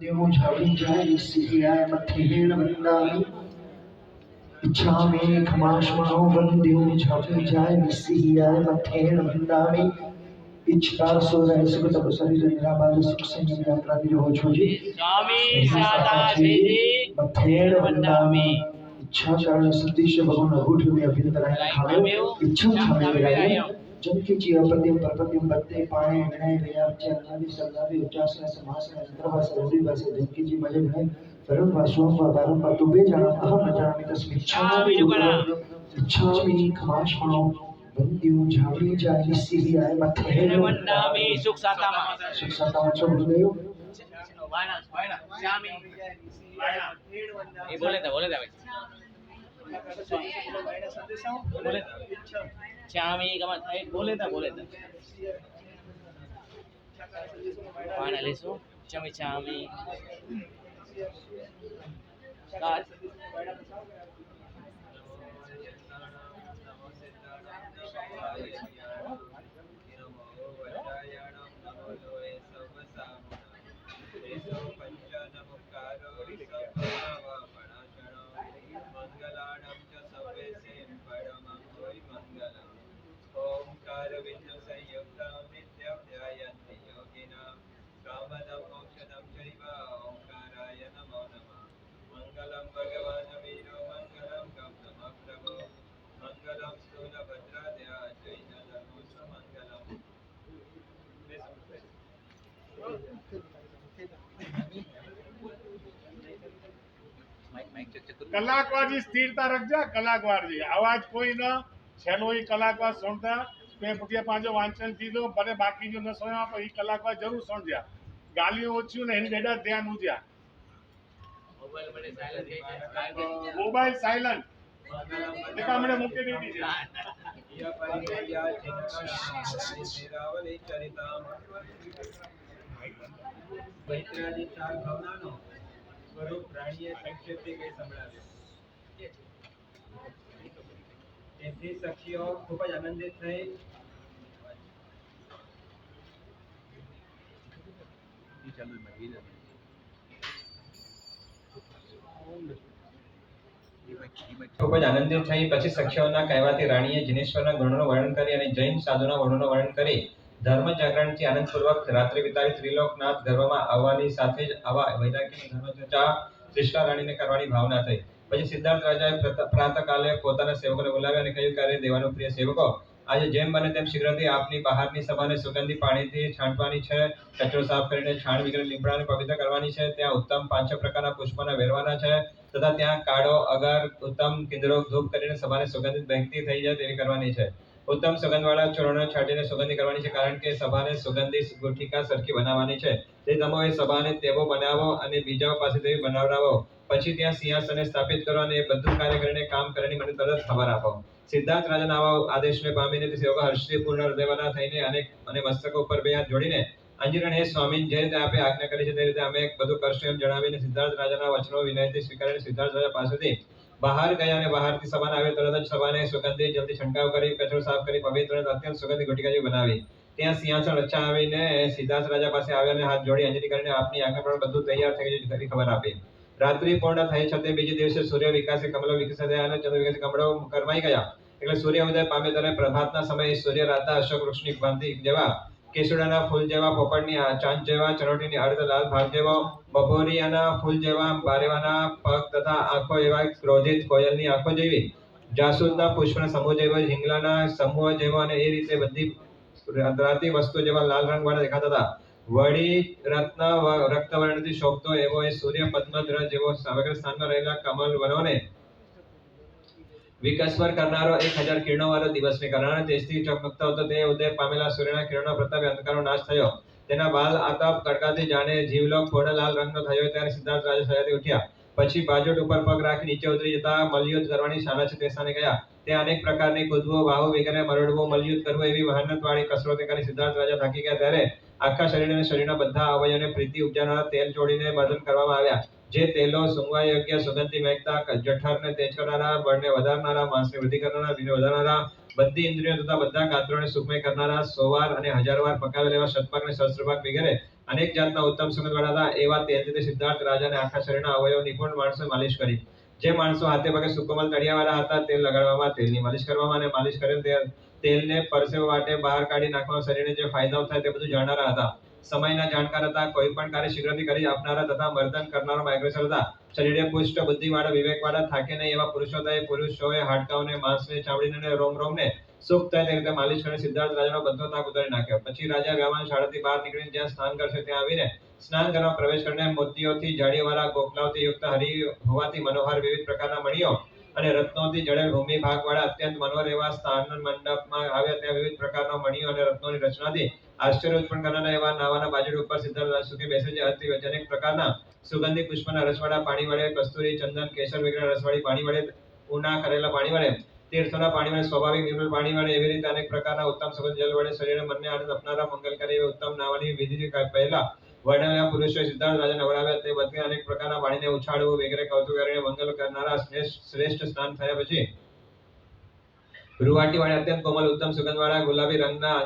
देवो झाड़ी जाए सिहियाय मथेण वंदामि इच्छामि खमाश्मनो वंद्यो झाड़ी जाए सिहियाय मथेण वंदामि इच्छकार सोराय सुगत शरीर निराबाद सुख से यात्रा भी हो छोजी स्वामी साता छेजी मथेण वंदामि इच्छा कारण सतीश भगवान अगुठ में अभ्यंतराय खावे इच्छा खावे राय जनके जी अपद्यम परपद्यम बत्ते पाए विनय व्याप्ति अन्नादि शब्दादि उच्चारण समासन अंतर्भाष रूढ़ि भाष जनके जी मजे विनय परम वासुम वादारम पतुबे जाना अहम न जानामि तस्मै इच्छामि खमाश्मनो वंद्यो झाड़ी जाय सिहियाय मथेण वंदामि सुख साता चो गुरुदेव ये बोले था भाई चामी का बोले था पाना लेसो चमी चामी का मंगलाणं च सर्वेसे परमं वै मंगलम् ओंकार विष्णु संयुक्तं नित्यं ध्यायन्ति योगिनां कामदं मोक्षदं चैव ओंकाराय नमो नमः मंगलं भगवान् वीरो मंगलं गौतमप्रभो मंगलं स्थूलभद्राद्या जैनधर्मोऽस्तु मंगलम् કલાકવાજી સ્થિરતા રખજા કલાકવાજી અવાજ કોઈ ન છેલ્લો એ કલાકવાજ સુણતા તે પુટિયા પાંચો વાંચન કીધો ભલે બાકી જો ન સોયા પણ એ કલાકવાજ જરૂર સુણજ્યા ગાલીઓ ઓછું ને એની બેડા ધ્યાન ઉજ્યા મોબાઈલ સાયલન્ટ દેખા હમણે મૂકી દીધી છે વૈત્રાજી ચાર ભાવનાનો સ્વરૂપ પ્રાણીએ સંક્ષેપથી કઈ સંભળાવ્યો તેથી સખીઓ ખૂબ જ આનંદિત થઈ ખૂબ જ આનંદિત થઈ પછી સખીઓના કહેવાથી રાણીએ જિનેશ્વરના ગુણોનું વર્ણન કરી અને જૈન સાધુના ગુણોનું વર્ણન કરી ધર્મ જાગરણથી આનંદપૂર્વક રાત્રિ વિતાવી ત્રિલોકનાથ ગર્ભમાં આવવાની સાથે જ આવા વૈરાગ્યની ધર્મચર્ચા શ્રેષ્ઠા રાણીને કરવાની ભાવના થઈ પછી સિદ્ધાર્થ રાજાએ પ્રાતઃકાલે પોતાના સેવકોને બોલાવ્યા અને કહ્યું કે અરે દેવાનો પ્રિય સેવકો આજે જેમ બને તેમ શીઘ્રથી આપની બહારની સભાને સુગંધી પાણીથી છાંટવાની છે કચરો સાફ કરીને છાણ વગેરે લીમડાને પવિત્ર કરવાની છે ત્યાં ઉત્તમ 5 પ્રકારના પુષ્પોને વેરવાના છે તથા ત્યાં કાળો અગર ઉત્તમ કિંદરો ધૂપ કરીને સભાને સુગંધિત બહેકતી થઈ જાય તેવી કરવાની છે उत्तम सुगंधवाળા ચૂર્ણ છાંટીને સુગંધી કરવાની છે કારણ કે સભાને સુગંધી ગુઠિકા સરખી બનાવવાની છે તે તમે એ સભાને તેવો બનાવો અને બીજાઓ પાસેથી બનાવડાવો પછી ત્યાં સિંહાસને સ્થાપિત કરો અને એ બધું કાર્ય કરીને કામ કરીને મને તરત ખબર આપો સિદ્ધાર્થ રાજાના આવા આદેશને પામીને તે સેવકો હર્ષથી પૂર્ણ હૃદયવાળા થઈને અને મસ્તક ઉપર બે હાથ જોડીને અંજિરણ હે સ્વામી જે રીતે આપે આજ્ઞા કરી છે તે રીતે અમે બધું કરશું એમ જણાવીને સિદ્ધાર્થ રાજાના વચનો વિનયથી સ્વીકારીને સિદ્ધાર્થ રાજા પાસેથી બહાર ગયા અને બહારથી સભાને આવ્યો તરત જ સભાને સુગંધી જલ્દી છંટકાવ કરી કચરો સાફ કરી પવિત્ર અને અત્યંત સુગંધી ગુટિકા જેવી બનાવી ત્યાં સિંહાસન રચા આવીને સિદ્ધાર્થ રાજા પાસે આવ્યા અને હાથ જોડી અંજલિ કરીને આપની આજ્ઞા પ્રમાણે બધું તૈયાર થઈ ગયું તેની ખબર આપી રાત્રિ પૂર્ણ થઈ છતાં બીજે દિવસે સૂર્ય વિકાસે કમલો વિકસિત થયા અને ચંદ્ર વિકાસે કમળો કરમાઈ ગયા એટલે સૂર્ય ઉદય પામે ત્યારે પ્રભાતના સમયે સૂર્ય રાતા અશોક વૃક્ષની ભાંતિ જેવા કેસુડાના ફૂલ જેવા પોપટની ચાંદ જેવા ચરોટીની અર્ધ લાલ ભાગ જેવો બપોરિયાના ફૂલ જેવા બારેવાના પગ તથા આંખો એવા ક્રોધિત કોયલની આંખો જેવી જાસૂદના પુષ્પના સમૂહ જેવો હિંગલાના સમૂહ જેવો અને એ રીતે બધી રાતી વસ્તુ જેવા લાલ રંગવાળા દેખાતા હતા વળી રત્ન રક્તવર્ણથી શોભતો એવો એ સૂર્ય પદ્મધ્વજ જેવો સમગ્ર સ્થાનમાં રહેલા કમલ વનોને વિકસ્વર કરનારો 1000 કિરણો વાળો દિવસને કારણે તેજથી ચમકતો હતો તે ઉદય પામેલા સૂર્યના કિરણોના પ્રતાપે અંધકારનો નાશ થયો તેના બાલ આતપ તડકાથી જાણે જીવલોક પૂર્ણ લાલ રંગનો થયો ત્યારે સિદ્ધાર્થ રાજા શય્યાથી ઉઠ્યા પછી બાજોટ ઉપર પગ રાખી નીચે ઉતરી જતા મલયુદ્ધ કરવાની શાળા છે તે સ્થાને ગયા તે અનેક પ્રકારની કૂદવું વાહુ વગેરે મરડવું મલયુદ્ધ કરવું એવી મહેનતવાળી કસરતો કરી સિદ્ધાર્થ રાજા થાકી ગયા ત્યારે આખા શરીર અને શરીરના બધા અવયવોને પ્રીતિ ઉપજાવનારા તેલ જોડીને મર્દન કરવામાં આવ્યા જે તેલો સુંઘવા યોગ્ય સુગંધી મહેકતા જઠરને તેજ કરનારા બળને વધારનારા માંસને વૃદ્ધિ કરનારા વીર્ય વધારનારા બધી ઇન્દ્રિયો તથા બધા ગાત્રોને સુખમય કરનારા 100 વાર અને 1000 વાર પકાવેલ એવા શતપાક અને સહસ્ત્રપાક વગેરે અનેક જાતના ઉત્તમ સુગંધવાળા હતા. એવા તેલથી તે સિદ્ધાર્થ રાજાને આખા શરીરના અવયવ નિપુણ માણસો માલિશ કરી. જે માણસો હાથે પગે સુકોમલ તળિયાવાળા હતા, તેલ લગાડવામાં, તેલની માલિશ કરવામાં અને માલિશ કરેલ તેલને પરસેવો વાટે બહાર કાઢી નાખવામાં શરીરને જે ફાયદાઓ થાય તે બધું જાણનારા હતા. સમયના જાણકાર હતા. કોઈ પણ કાર્ય શીઘ્રથી કરી આપનારા તથા મર્દન કરનારામાં અગ્રેસર હતા. શરીરે પુષ્ટ, બુદ્ધિવાળા, વિવેકવાળા, થાકે નહીં એવા પુરુષો હતા. એ પુરુષોએ હાડકાઓને, માંસને, ચામડીને અને રોમને સુખ થાય તે રીતે માલિશ કરીને સિદ્ધાર્થ રાજાનો બધો થાક ઉતારી નાખ્યો. પછી રાજા વ્યામાન શાળાથી બહાર નીકળીને જ્યાં સ્નાન કરશે ત્યાં આવીને સ્નાન કરવા પ્રવેશ કરીને મોતીઓથી જાળીવાળા ગોખલાઓથી યુક્ત હરી હોવાથી મનોહર વિવિધ પ્રકારના મણિઓ અને રત્નોથી જડેલ ભૂમિ ભાગવાળા અત્યંત મનોહર એવા સ્થાન મંડપમાં આવ્યા. ત્યાં વિવિધ પ્રકારના મણિઓ અને રત્નોની રચનાથી આશ્ચર્ય ઉત્પન્ન કરનારા એવા નાવાના બાજુ ઉપર સિદ્ધાર્થ રાજ સુખી બેસે છે. અતિ અનેક પ્રકારના સુગંધી પુષ્પના રસવાળા પાણી વડે, કસ્તુરી, ચંદન, કેસર વગેરે રસવાળી પાણી વડે, ઉના કરેલા પાણી વડે, તીર્થોના પાણી વડે, સ્વાભાવિક નિર્મળ પાણી વડે, એવી રીતે અનેક પ્રકારના ઉત્તમ સુગંધ જલ વડે શરીર મનને આનંદ આપનારા મંગલકારી એવી ઉત્તમ નાવાની વિધિ પહેલા વર્ણવેલા પુરુષોએ સિદ્ધાર્થ રાજા નવડાવ્યા. તે બધે અનેક પ્રકારના પાણીને ઉછાળવું વગેરે કૌતુક કરીને મંગલ કરનારા શ્રેષ્ઠ સ્નાન થયા પછી રૂવાટી વાળા અત્યંત કોમલ ઉત્તમ સુગંધવાળા ગુલાબી રંગના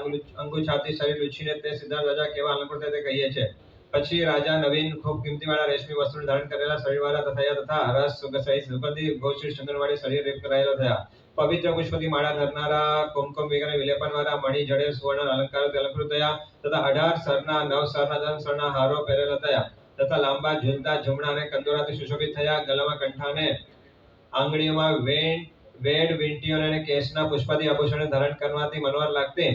અંગુછાપથી શરીર લૂછીને તે સિદ્ધાર્થ રાજા કેવા અલંકૃત થયા તે કહીએ છે. પછી રાજા નવીન ખૂબ કિંમતીવાળા રેશમી વસ્ત્રો ધારણ કરેલા શરીરવાળા થયા તથા રસ સહિત સુગંધી ગોચર ચંદનવાળી શરીર રેપ કરાયેલા થયા. પવિત્ર પુષ્પથી માળા ધરનારા, કુમકુમ વગેરે વિલેપનવાળા, મણિ જડે સુવર્ણ અલંકારોથી અલંકૃત થયા તથા 18 સરના 9 સરના 10 સરના હારો પહેરેલા થયા તથા લાંબા ઝૂલતા જમણા અને કંદોરાથી સુશોભિત થયા. ગલામાં, કંઠાને, આંગળીઓમાં વેડ વીંટીઓ અને કેશના પુષ્પાદી આભૂષણો ધારણ કરવાથી મનોહર લાગતી.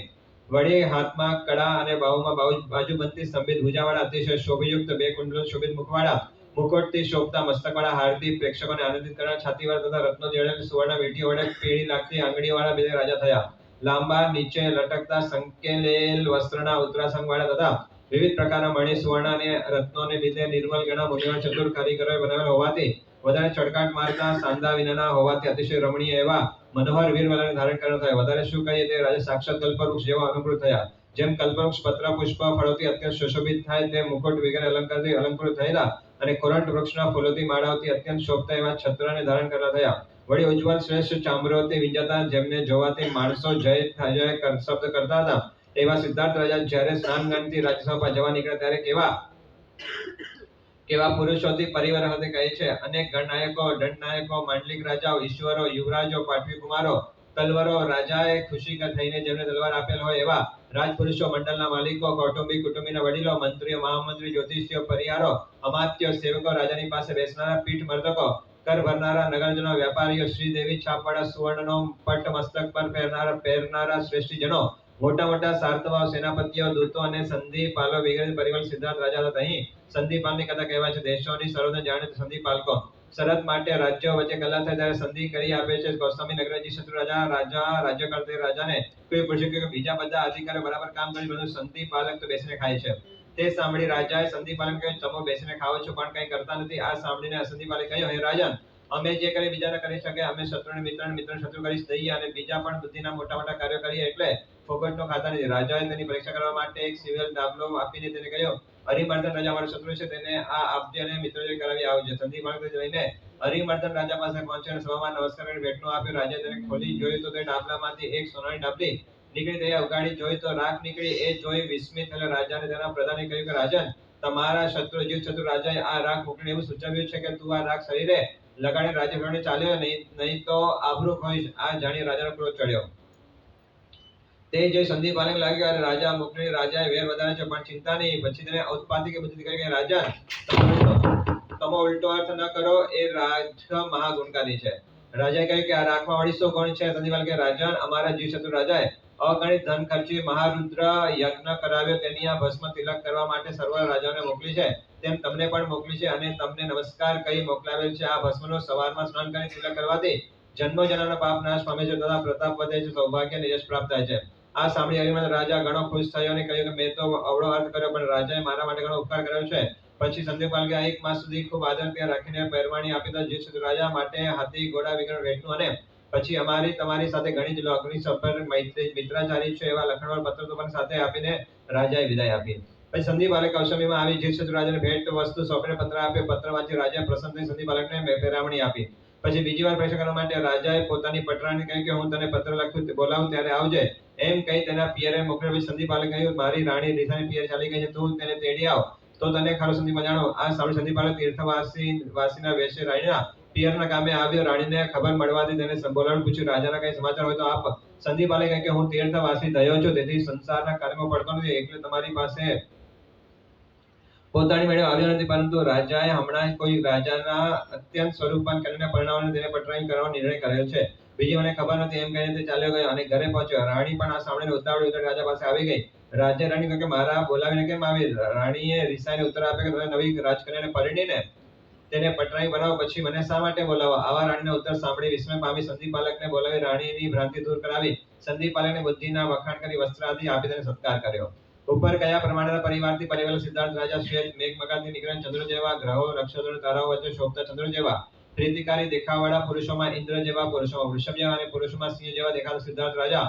વળી હાથમાં કડા અને બાહુમાં બાજુબંધી સ્તંભિત ભુજાવાળા અતિશય શોભયુક્ત 2 કુંડલો શોભિત મુખવાળા, મુકુટથી શોભતા મસ્તકવાળા હારથી પ્રેક્ષકોને આનંદિત કરનાર છાતીવાળા તથા રત્નો જડેલ સુવર્ણ વીંટીઓ વડે પીળી લાગતી આંગળીઓવાળા બે રાજા થયા. લાંબા નીચે લટકતા સંકેલેલ વસ્ત્રના ઉત્તરાસંગવાળા તથા વિવિધ પ્રકારના મણિ, સુવર્ણ અને રત્નોને લીધે નિર્મલ ગણા મુનિઓ ચતુર કારીગરોએ બનાવેલ હોવાથી વધારે ચડકાટ મારતા સાંદા વિનાના હોવાથી અતિશય રમણીય એવા મનોહર વીરવલને ધારણ કરનાર થયા. વધારે શું કહીએ તે રાજા સાક્ષાત કલ્પવૃક્ષ જેવા અનુકૃત થયા. જેમ કલ્પવૃક્ષ પત્ર પુષ્પ ફળોથી અત્યંત સુશોભિત થાય તે મુકુટ વગેરે અલંકારથી અલંકૃત થયેલા અને કોરંટ વૃક્ષના ફૂલોથી માળાઓથી અત્યંત શોભતા એવા છત્રને ધારણ કરતા થયા. વળી ઉજ્જવલ શ્રેષ્ઠ ચામરોથી વિંજાતા જેમને જોવાથી માણસો જય જય શબ્દ કરતા હતા એવા સિદ્ધાર્થ રાજા જ્યારે સ્નાનગણથી રાજસભા જવા નીકળ્યા ત્યારે કેવા પુરુષોથી પરિવાર સાથે કહે છે. અનેક ગણનાયકો, દંડનાયકો, માંડલિક રાજાઓ, ઈશ્વરો, યુવરાજો, પાટવી કુમારો, તલવારો, રાજાએ ખુશી થઈને જેમને તલવાર આપેલ હોય એવા રાજપુરુષો, મંડળના માલિકો, કૌટુંબિક કુટુંબીના વડીલો, મંત્રીઓ, મહામંત્રી, જ્યોતિષીઓ, પરિયારો, અમાત્યો, સેવકો, રાજાની પાસે બેસનારા પીઠ મર્દકો, કર ભરનારા નગરજનો, વેપારીઓ, શ્રીદેવી છાપવાળા, સુવર્ણનો પટ્ટ મસ્તક પર પહેરનારા શ્રેષ્ઠીજનો, મોટા મોટા સાર્થવાઓ, સેનાપતિઓ, દૂતો અને સંધિપાલો વગેરે પરિવાર સિદ્ધાર્થ રાજા હતા. અહીં સંધિપાલની કથા કહેવાય છે. દેશોની સરોદને જાણે સંધિપાલકો શરત માટે રાજ્યો વચ્ચે કલહ થાય ત્યારે સંધિ કરી આપે છે. કૌશાંબી નગરજી શત્રુ રાજ્ય કરતે રાજાને કોઈ પૂછ્યું કે બીજા બધા અધિકારીઓ બરાબર કામ કરી બધું સંધિપાલક તો બેસીને ખાય છે. તે સાંભળી રાજાએ સંધિપાલક કહ્યું, તમે બેસીને ખાઓ છો પણ કંઈ કરતા નથી. આ સાંભળીને સંધિપાલે કહ્યું, હે રાજન, અમે જે કરી બીજા ન કરી શકે. અમે શત્રુને મિત્રને શત્રુ કરી દઈએ અને બીજા પણ બુદ્ધિના મોટા મોટા કાર્યો કરીએ એટલે ફોગટનો ખાતા નથી. રાજાએ તેની પરીક્ષા કરવા માટે એક સિવિલ દાબલો આપીને તેને કહ્યું, હરિમર્દન રાજા અમારો શત્રુ છે, તેને આ આપજે અને મિત્રજય કરાવી આવજે. સંધિપાલક જઈને હરિમર્દન રાજા પાસે પહોંચ્યો અને સભામાં નમસ્કાર કરી ભેટનું આપ્યું. રાજાએ તેને ખોલી જોયું તો તે ડાબલામાંથી એક સોનાની ડાબલી નીકળી. તે ઉગાડી જોઈ તો રાખ નીકળી. એ જોઈ વિસ્મિત થયેલા રાજાને તેના પ્રધાને કહ્યું કે રાજન, તમારા શત્રુ જીવ શત્રુ રાજાએ આ રાખ મોકલી એવું સૂચવ્યું છે કે તું આ રાખ શરીરે લગાડી રાજ્ય ચાલ્યો, નહીં તો આબરૂ ખોઈશ. આ જાણી રાજાનો ક્રોધ ચડ્યો. તે જોઈ સંધિપાલક લાગ્યો અને રાજા મોકલી. રાજાએ વેર વધારે છે પણ ચિંતા નહીં. પછી તેને ઔત્પાતિક બુદ્ધિ કહી કે રાજન, તમે ઉલટો અર્થ ન કરો. એ રાજ મહાગુણકારી છે. રાજાએ કહ્યું કે આ રાખમાં 250 ગુણ છે. સંધિપાલક કહે, રાજન, અમારા જીવ શત્રુ રાજાએ અગણિત ધન ખર્ચી મહારુદ્ર યજ્ઞ કરાવ્યો. તેની આ ભસ્મ તિલક કરવા માટે સર્વ રાજાઓને મોકલી છે. તેમ તમને પણ મોકલી છે અને તમને નમસ્કાર કરી મોકલાવેલ છે. આ ભસ્મનો સવારમાં સ્નાન કરી તિલક કરવાથી જન્મો જન્મના પાપ નાશ પામે છે તથા પ્રતાપ વધે છે, સૌભાગ્ય અને યશ પ્રાપ્ત થાય છે. આ સાંભળી હરિમર્દન રાજા ઘણો ખુશ થયો અને કહ્યું કે મેં તો અવળો અર્થ કર્યો પણ રાજાએ મારા માટે ઘણો ઉપકાર કર્યો છે. પછી સંધિપાલકે 1 માસ સુધી ખૂબ આદર ત્યાં રાખીને પહેરવાણી આપી. તો જીવ શત્રુ રાજા માટે હાથી, ઘોડા વગેરે ભેટનું અને પછી અમારી તમારી સાથે ઘણી જ અગ્નિસભર મિત્રાચારી છે એવા લખણવાળા પત્ર તો પણ સાથે આપીને રાજાએ વિદાય આપી. પછી સંધિપાલક કૌશાંબીમાં આવી જીવ શત્રુ રાજાને ભેટ વસ્તુ સોંપીને પત્ર આપ્યો. પત્ર વાંચી રાજાએ પ્રસન્ન થઈ સંધિપાલકને પહેરામણી આપી. પછી બીજી વાર પરીક્ષા કરવા માટે રાજાએ પોતાની પટરાણીને કહ્યું કે હું તને પત્ર લખું બોલાવું ત્યારે આવજે એમ કહી તેના પિયરે મોકલ્યો. પછી સંદીપાલે કહ્યું મારી રાણી રીસાની પિયર ચાલી ગઈ છે, તું તેને તેડી આવ તો તને ખરો સંદીપા જાણો. આ સાંભળી સંદીપાલે તીર્થવાસીના વેશે રાણીના પિયરના ગામે આવ્યો. રાણીને ખબર મળવાથી તેને બોલાવી પૂછ્યું રાજાના કઈ સમાચાર હોય તો આપ. સંદીપાલે કહ્યું કે હું તીર્થવાસી થયો છું, તેથી સંસારના કાર્યમાં પડતો નથી, એટલે તમારી પાસે પોતાની મેળે આવ્યો નથી. પરંતુ રાજાએ હમણાં કોઈ રાજાના અત્યંત સ્વરૂપવાન કન્યાને પરણાવવાને તેને પટરાણી કરવાનો નિર્ણય કરેલો છે. બીજી મને ખબર નથી એમ કહીને તે ચાલ્યો ગયો અને ઘરે પહોંચ્યો. રાણી પણ આ સાંભળીને ઉતાવળે રાજા પાસે આવી ગઈ. રાજા રાણી કહે કે મારા બોલાવીને કેમ આવી? રાણીએ રીસાઈને ઉત્તર આપ્યો કે તમે નવી રાજકન્યાને પરણીને તેને પટરાણી બનાવો, પછી મને શા માટે બોલાવો? આવા રાણીનો ઉત્તર સાંભળી વિસ્મય પામી સંદીપાલકને બોલાવી રાણીની ભ્રાંતિ દૂર કરાવી. સંદીપાલકને બુદ્ધિના વખાણ કરી વસ્ત્ર આદિ આપી તેને સત્કાર કર્યો. ઉપર કયા પ્રમાણેના પરિવારથી પરિવારેલો સિદ્ધાર્થ રાજા શ્વેત મેઘમકાથી નીકળેલા ચંદ્ર જેવા ગ્રહો નક્ષત્રો તારાઓ વચ્ચે શોભતા ચંદ્ર જેવા પ્રીતિકારી દેખાવાળા પુરુષોમાં ઇન્દ્ર જેવા, પુરુષોમાં વૃષભ જેવા અને પુરુષોમાં સિંહ જેવા દેખાતા સિદ્ધાર્થ રાજા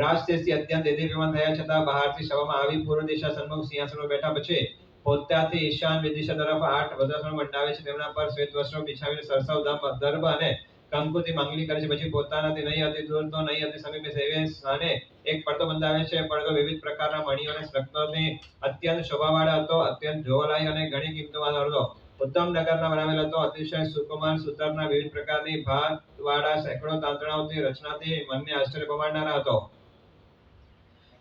રાજતેજથી અત્યંત દેદીપ્યમાન થયા છતાં બહારથી સભામાં આવી પૂર્વ દિશા સન્મુખ સિંહાસનમાં બેઠા. પછી પોતાથી ઈશાન દિશા તરફ 8 વસ્ત્રો મંડાવે છે, તેમના પર શ્વેત વસ્ત્રો બિછાવીને સરસવ દર્ભ અને કંકુથી માંગણી કરે છે. પછી પોતાનાથી નહીં અતિ દૂર તો નહીં અતિ સમીપે સેવે સ્થાને એક પડદો બંધાવે છે. પડદો વિવિધ પ્રકારના મણિઓ અને રત્નોથી અત્યંત શોભાવાળો હતો, અત્યંત જોવાલાયક અને ઘણી કિંમતવાળો હતો. ઉત્તમ નગરના બનાવેલો હતો, અતિશય સુકુમાર સુતરના વિવિધ પ્રકારની ભાતવાળા સેંકડો તાંતણાઓથી રચનાથી મનને આશ્ચર્ય પમાડનારા હતો.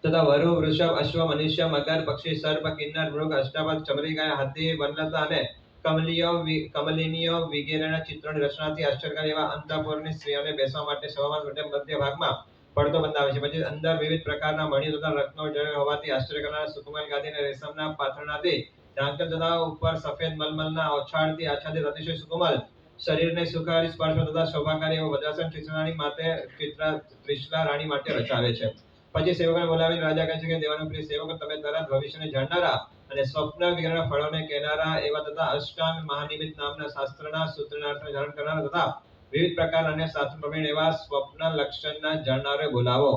તથા વરુ વૃષભ અશ્વ મનુષ્ય મગર પક્ષી સર્પ કિન્નર મૃગ અષ્ટાવક્ર ચમરી ગાય હાથી વનલતા અને કમલિનીઓ વગેરેના ચિત્રોની રચનાથી આશ્ચર્યકારી એવા અંતઃપુરની સ્ત્રીઓને બેસવા માટે સભામાં મધ્ય ભાગમાં પડદો બંધાવે છે. પછી અંદર વિવિધ પ્રકારના મણિઓ તથા રત્નો જડેલા હોવાથી આશ્ચર્ય કરનારા સુકુમાર ગાદી અને રેશમના પાથરણાથી ઢાંકેલ તથા ઉપર સફેદ મલમલના ઓછાળથી આચ્છાદિત અતિશય સુકુમાર શરીરને સુખારી સ્પર્શ તથા શોભાકારી એવો વજ્રાસન ત્રિશલા રાણી માટે રચાવે છે. પછી સેવકોને બોલાવીને રાજા કહે છે કે દેવાનો પ્રિય સેવકો, તમે તરત ભવિષ્યને જાણનારા અને સ્વપ્ન વગેરેના ફળોને કહેનારા એવા તથા અષ્ટાંગ મહાનિમિત નામના શાસ્ત્રના સૂત્રના અર્થને ધારણ કરનારા તથા વિવિધ પ્રકાર અને શાસ્ત્ર પ્રવીણ એવા સ્વપ્ન લક્ષણના જાણનારે બોલાવો.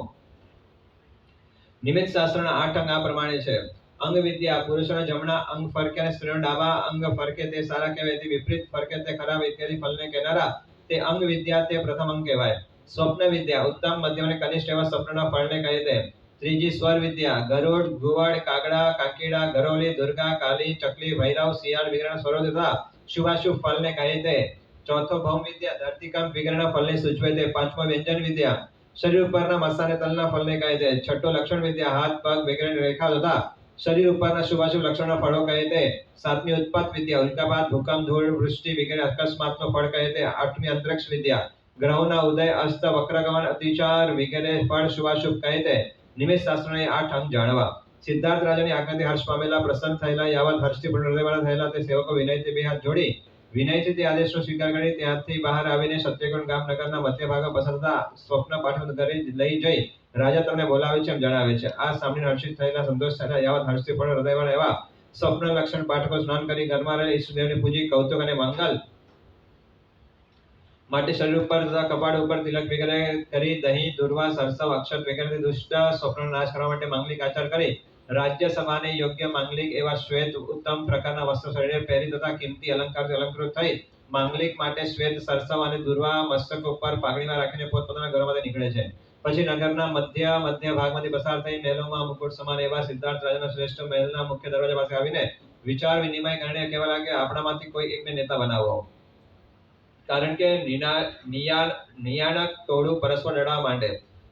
નિમિત્ત શાસ્ત્રના 8 અંગ આ પ્રમાણે છે. અંગ વિદ્યા, પુરુષોના જમણા અંગ ફરકે અને સ્ત્રીઓના ડાબા અંગ ફરકે તે સારા કહેવાય, તે વિપરીત ફરકે તે ખરાબ ઇત્યાદિ ફલને કહેનારા તે અંગ વિદ્યા તે પ્રથમ અંગ કહેવાય. સ્વપ્ન વિદ્યા, ઉત્તમ મધ્યમ અને કનિષ્ઠ એવા સ્વપ્નના ફળને કહે તે. ત્રીજી સ્વર વિદ્યા, ગરુડ ઘુવડ કાગડા કાકીડા ગરોલી દુર્ગા કાલી ચકલી ભૈરવ શિયાળ વગેરેના સ્વરો તથા શુભાશુભ ફલને કહે તે. ચોથો ભૌમ વિદ્યા, ધરતીકંપ વગેરેના ફલને સૂચવે તે. પાંચમો વ્યંજન વિદ્યા, શરીર ઉપરના મસાને તલના ફલને કહે છે. છઠ્ઠો લક્ષણ વિદ્યા, હાથ પગ વગેરેની રેખા તથા શરીર ઉપરના શુભાશુભ લક્ષણના ફળો કહે તે. સાતમી ઉત્પત્ત વિદ્યા, ઉલ્કાપાત ભૂકંપ ધૂળ વૃષ્ટિ વગેરે અકસ્માતનો ફળ કહે તે. આઠમી અંતરિક્ષ વિદ્યા, ગ્રહોના ઉદય અસ્ત વક્રગમન અતિચાર વગેરે ફળ શુભાશુભ કહે તે. નિમિત્ત શાસ્ત્રના 8 અંગ જાણવા. સિદ્ધાર્થ રાજાની આજ્ઞાથી હર્ષ પામેલા પ્રસન્ન થયેલા યાવત હર્ષથી પૂર્ણ હૃદયવાળા થયેલા તે સેવકો વિનયથી બે હાથ જોડી વિનયથી તે આદેશનો સ્વીકાર કરી ત્યાંથી બહાર આવીને સત્યગુણ ગામ નગરના મધ્ય ભાગમાં પસાર થતા સ્વપ્ન પાઠક ઘરે લઈ જઈ રાજા તમને બોલાવે છે એમ જણાવે છે. આ સાંભળીને હર્ષિત થયેલા સંતોષ થયેલા યાવત હર્ષથી પૂર્ણ હૃદયવાળા એવા સ્વપ્ન લક્ષણ પાઠકો સ્નાન કરી ઘરમાં રહેલા ઈષ્ટદેવને પૂજી કૌતુક અને મંગલ માટે શરીર ઉપર તથા કપાળ ઉપર તિલક વગેરે કરી દહીં દુર્વા સરસવ અક્ષત વગેરેથી દુષ્ટ સ્વપ્નનો નાશ કરવા માટે માંગલિક આચાર કરી રાજ્ય સભાને યોગ્ય માંગલિક એવા શ્વેત ઉત્તમ પ્રકારના વસ્ત્ર શરીરે પહેરી તથા કિંમતી અલંકારથી અલંકૃત થઈ માંગલિક માટે શ્વેત સરસવ અને દુર્વા મસ્તક ઉપર પાઘડીમાં રાખીને પોતપોતાના ઘરોમાંથી નીકળે છે. પછી નગરના મધ્ય ભાગમાંથી પસાર થઈ મહેલોમાં મુકુટ સમાન એવા સિદ્ધાર્થ રાજાના શ્રેષ્ઠ મહેલના મુખ્ય દરવાજા પાસે આવીને વિચાર વિનિમય કરીને કહેવા લાગે આપણામાંથી કોઈ એકને નેતા બનાવો. કારણ કે નિયાણક ટોળું પરસ્પર લડવા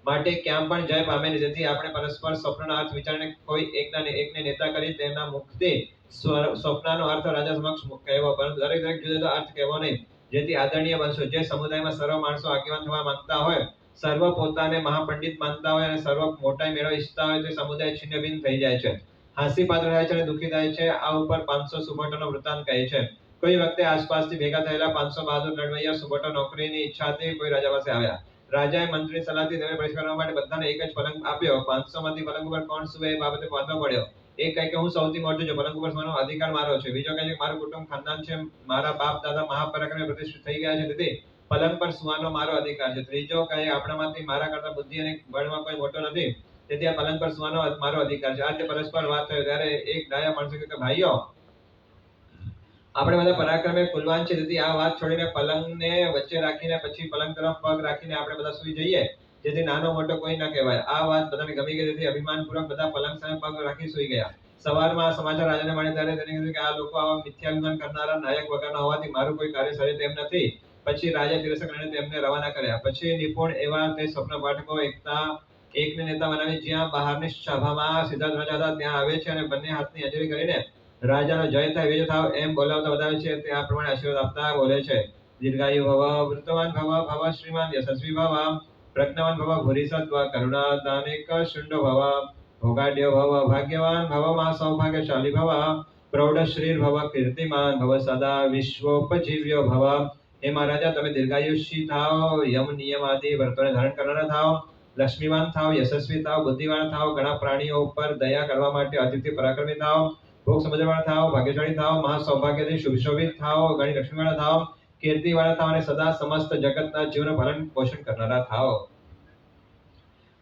માટે ક્યાં પણ જય પામે નહીં. જેથી આપણે પરસ્પર સ્વપ્નના અર્થ વિચારીને કોઈ એકને નેતા કરી તેના મુખથી સ્વપ્નનો અર્થ રાજા સમક્ષ કહેવો, પરંતુ દરેક જુદો અર્થ કહેવો નહીં. જેથી આદરણીય બનશો. જે સમુદાયમાં સર્વ માણસો આગેવાન થવા માંગતા હોય, સર્વ પોતાને મહાપંડિત માનતા હોય અને સર્વ મોટાઈ મેળવવા ઈચ્છતા હોય તે સમુદાય છિન્ન ભિન્ન થઈ જાય છે, હાસ્ય પાત્ર થાય છે અને દુઃખી થાય છે. આ ઉપર 500 સુબોટોનો વૃત્તાંત કહે છે. કોઈ વખતે આસપાસથી ભેગા થયેલા 500 બહાદુર લડવૈયા સુબોટો નોકરીની ઈચ્છાથી કોઈ રાજા પાસે આવ્યા. રાજાએ મંત્રી સલાહથી તેમને પરીક્ષા કરવા માટે બધાને એક જ પલંગ આપ્યો. 500 માંથી પલંગ ઉપર કોણ સુવે એ બાબતે વાંધો પડ્યો. એક કહે કે હું સૌથી મોટો છું, પલંગ ઉપર સુવાનો અધિકાર મારો છે. બીજો કહે કે મારું કુટુંબ ખાનદાન છે, મારા બાપ દાદા મહાપરાક્રમે પ્રતિષ્ઠિત થઈ ગયા છે, તેથી પલંગ પર સુવાનો મારો અધિકાર છે. ત્રીજો કહે આપણામાંથી મારા કરતા બુદ્ધિ અને બળમાં કોઈ મોટો નથી, તેથી આ પલંગ પર સુવાનો મારો અધિકાર છે. આ જે પરસ્પર વાત થયો ત્યારે એક ડાયા માણસે કહ્યું કે ભાઈઓ, આપણે બધા પરાક્રમે કુલવાન છે, તેથી આ વાત છોડીને પલંગને વચ્ચે રાખીને પછી પલંગ તરફ પગ રાખીને આપણે બધા સૂઈ જઈએ, જેથી નાનો મોટો કોઈ ન કહેવાય. આ વાત બધાને ગમી ગઈ, તેથી અભિમાનપૂર્વક બધા પલંગ સામે પગ રાખી સૂઈ ગયા. સવારમાં આ સમાચાર રાજાને મળ્યા ત્યારે તેને કીધું કે આ લોકો આવા મિથ્યાભિમાન કરનારા નાયક વગરના હોવાથી મારું કોઈ કાર્ય સરે તેમ નથી. પછી રાજા તિરસ્કાર કરીને તેમને રવાના કર્યા. પછી નિપુણ એવા તે સ્વપ્ન પાઠકો એકને નેતા બનાવી જ્યાં બહારની સભામાં સિદ્ધાર્થ રાજા હતા ત્યાં આવે છે અને બંને હાથની હાજરી કરીને રાજાનો જય થાય વિજય થાવ એમ બોલાવતા બતાવે છે. તે આ પ્રમાણે આશીર્વાદ આપતા બોલે છે. દીર્ઘાયુ ભવ, વૃત્તવાન ભવ, ભવ શ્રીમાન યશસ્વી ભવ, પ્રજ્ઞાવાન ભવ, ભૂરી સત્વ, કરુણાદાનિક શુંડો ભવ, ભોગાઢ્ય ભવ, ભાગ્યવાન ભવ, મહા સૌભાગ્યશાળી ભવ, પ્રૌઢ શ્રીર ભવ, કીર્તિમાન ભવ, સદા વિશ્વોપજીવ્યો ભવ. હે મહારાજા, તમે દીર્ઘાયુષી થાવ, યમ નિયમ આદિ વ્રતોને ધારણ કરનારા થાવ, લક્ષ્મીવાન થાવ, યશસ્વી થાવ, બુદ્ધિવાન થાવ, ઘણા પ્રાણીઓ ઉપર દયા કરવા માટે અતિથિ પરાક્રમી થાવ, ભોગ સમજવાળા થાવ, ભાગ્યશાળી થાવ, મહા સૌભાગ્યથી શુભશોભિત થાવ, ઘણી લક્ષ્મીવાળા થાવ, કીર્તિવાળા થાવ અને સદા સમસ્ત જગતના જીવનું પાલન પોષણ કરનારા થાવ.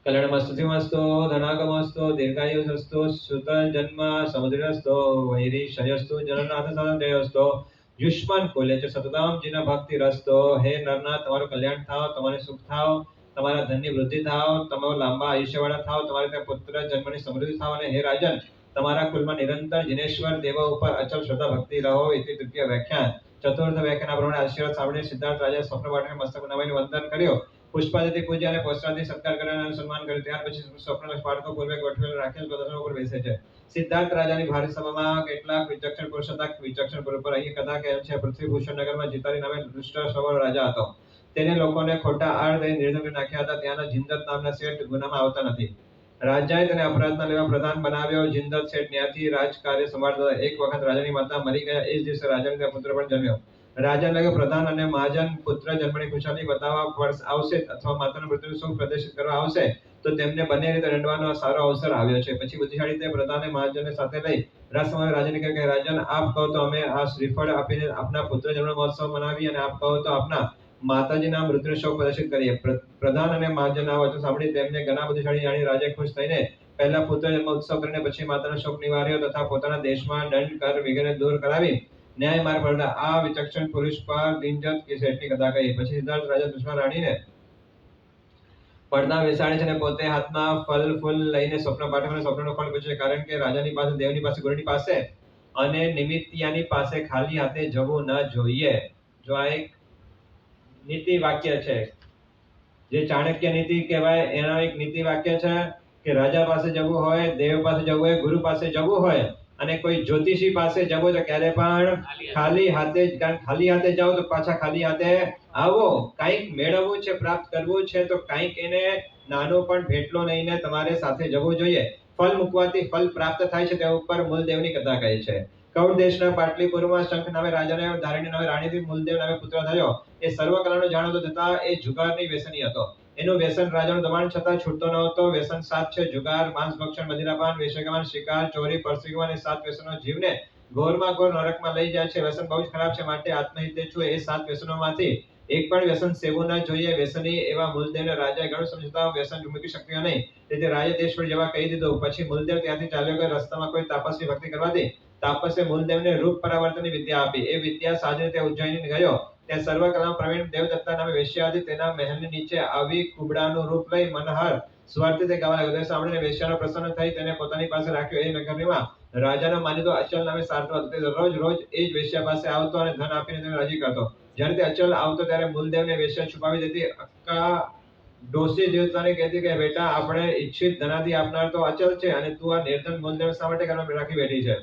કલ્યાણમસ્તુ ધનાગમસ્તુ દીર્ઘાયુષસ્તુ સુત જન્મ સમુદ્રસ્તો વૈરી શયસ્તુ જનનાથ સદયસ્તો યુષ્માન કુલે ચ સતતામ જીન ભક્તિ રસ્તો. હે નરના, તમારું કલ્યાણ થાવ, તમારે સુખ થાવ, તમારા ધનની વૃદ્ધિ થાવ, તમે લાંબા આયુષ્યવાળા થાવ, તમારે ત્યાં પુત્ર જન્મની સમૃદ્ધિ થાવ અને હે રાજન, તમારા કુલમાં નિરંતર જિનેશ્વર દેવો ઉપર અચલ શ્રદ્ધા ભક્તિ રહો. ઇતિ તૃતીય વ્યાખ્યાન. ચતુર્થ વ્યાખ્યાન પ્રમાણે આશીર્વાદ સાંભળીને સિદ્ધાર્થ રાજાએ સ્વપ્ન પાઠકે મસ્તક નવાઈને વંદન કર્યો, પુષ્પાદિથી પૂજ્યા અને પોસ્ત્રાથી સત્કાર કર્યો અને સન્માન કર્યું. ત્યાર પછી સ્વપ્ન પાઠકો પૂર્વે ગોઠવેલ રાખેલ પ્રદર્શન ઉપર બેસે છે. સિદ્ધાર્થ રાજાની ભારે સભામાં કેટલાક વિચક્ષણ પુરુષ હતા. વિચક્ષણ પુરુષ પર અહીં કથા કહે છે. પૃથ્વીભૂષણ નગરમાં જીતારી નામે દુષ્ટ સ્વભાવનો રાજા હતો. તેને લોકોને ખોટા આડ દઈ નિર્ધન કરી નાખ્યા હતા. ત્યાંના જિંદત નામના શેઠ ગુનામાં આવતા નથી. રાજાએ તેને અપરાધના લેવા પ્રધાન બનાવ્યો. જિંદત શેઠ ન્યાયથી રાજકાર્ય સંભાળતા હતા. એક વખત રાજાની માતા મરી ગયા. એ જ દિવસે રાજાને ત્યાં પુત્ર પણ જન્મ્યો. રાજાને લાગ્યું પ્રધાન અને મહાજન પુત્ર જન્મની ખુશાલી બતાવવા વર્ષ આવશે અથવા માતાનું મૃત્યુ સુખ પ્રદર્શિત કરવા આવશે તો તેમને બંને રીતે દંડવાનો સારો અવસર આવ્યો છે. પછી બુદ્ધિશાળી તે પ્રધાને મહાજનને સાથે લઈ રાજસભામાં રાજાને કહ્યું કે રાજન, આપ કહો તો અમે આ શ્રીફળ આપીને આપના પુત્ર જન્મ મહોત્સવ મનાવીએ અને આપ કહો તો આપના માતાજીના મૃત્યુનો શોક પ્રદર્શિત કરીએ. પ્રધાન અને મહાજન આ વચન સાંભળી તેમને ઘણા બુદ્ધિશાળી જાણી રાજા ખુશ થઈને પહેલા પુત્ર જન્મ ઉત્સવ કરીને પછી માતાનો શોક નિવાર્યો તથા પોતાના દેશમાં દંડ કર વગેરે દૂર કરાવી ન્યાય માર્ગ પર આ વિચક્ષણ પુરુષ પર દિનજત કે શેઠની કથા કહી. પછી સિદ્ધાર્થ રાજા દુષ્મા રાણીને પડદા બેસાડે છે અને પોતે હાથમાં ફલ ફૂલ લઈને સ્વપ્ન પાઠકોને સ્વપ્નનું ફળ પૂછે છે. કારણ કે રાજાની પાસે, દેવની પાસે, ગુરુની પાસે અને નિમિત્તિયાની પાસે ખાલી હાથે જવું ન જોઈએ. જો આ એક નીતિ વાક્ય છે, જે ચાણક્ય નીતિ કહેવાય, એનો એક નીતિ વાક્ય છે કે રાજા પાસે જવું હોય, દેવ પાસે જવું હોય, ગુરુ પાસે જવું હોય અને કોઈ જ્યોતિષી પાસે જવું તો ક્યારે પણ ખાલી હાથે જ, કારણ ખાલી હાથે જાઓ તો પાછા ખાલી હાથે આવો. કંઈક મેળવવું છે, પ્રાપ્ત કરવું છે તો કંઈક એને નાનો પણ ભેટલો લઈને તમારે સાથે જવું જોઈએ. ફલ મૂકવાથી ફલ પ્રાપ્ત થાય છે તે ઉપર મૂલદેવની કથા કહે છે. કૌડ દેશના પાટલીપુરમાં શંખ નામે રાજાને ધારિણી નામે રાણીથી મૂલદેવ નામે પુત્ર થયો. એ સર્વ કલાનો જાણતો થતા એ જુગારની વ્યસની હતો. એનું વ્યસન રાજાનું દબાણ છતાં છૂટતો ન હતો. વ્યસન 7 છે: જુગાર, માંસ ભક્ષણ, મદિરાપાન, વેશ્યાગમન, શિકાર, ચોરી, પરસેવન. એ 7 વ્યસનો જીવને ઘોરમાં ઘોર નરકમાં લઈ જાય છે. વ્યસન બહુ જ ખરાબ છે, માટે આત્મહિતે છું. એ 7 વ્યસનોમાંથી એક પણ વ્યસન સેવવું ન જોઈએ. વ્યસની એવા મૂલદેવને રાજાએ ઘણું સમજતા વ્યસન મૂકી શક્યો નહીં. તેથી રાજા દેશ છોડી જવા કહી દીધું. પછી મૂલદેવ ત્યાંથી ચાલ્યો ગયો. રસ્તામાં કોઈ તાપસની ભક્તિ કરવાથી તાપસે મૂલદેવને રૂપ પરાવર્તનની વિદ્યા આપી. એ વિદ્યા સાધીને તે ઉજ્જૈની ગયો. ત્યાં સર્વ કલામાં પ્રવીણ દેવદત્તા નામે વેશ્યા હતી. તેના મહેલની નીચે આવી કુબડાનું રૂપ લઈ મનહર સ્વરથી તે ગાવા લાગ્યો. તે સાંભળીને વેશ્યાનો પ્રસન્ન થઈ તેને પોતાની પાસે રાખ્યો. એ નગરીમાં રાજાનો માનીતો અચલ નામે સારતો હતો. તે રોજ એ જ વેશ્યા પાસે આવતો અને ધન આપીને તેને રાજી કરતો. જ્યારે તે અચલ આવતો ત્યારે મૂલદેવને વેશ્યા છુપાવી દેતી. અક્કા ડોસી દેવતાને કહેતી કે બેટા, આપણે ઈચ્છિત ધનાથી આપનાર તો અચલ છે અને તું આ નિર્ધન મૂલદેવ શા માટે ઘરમાં રાખી બેઠી છે?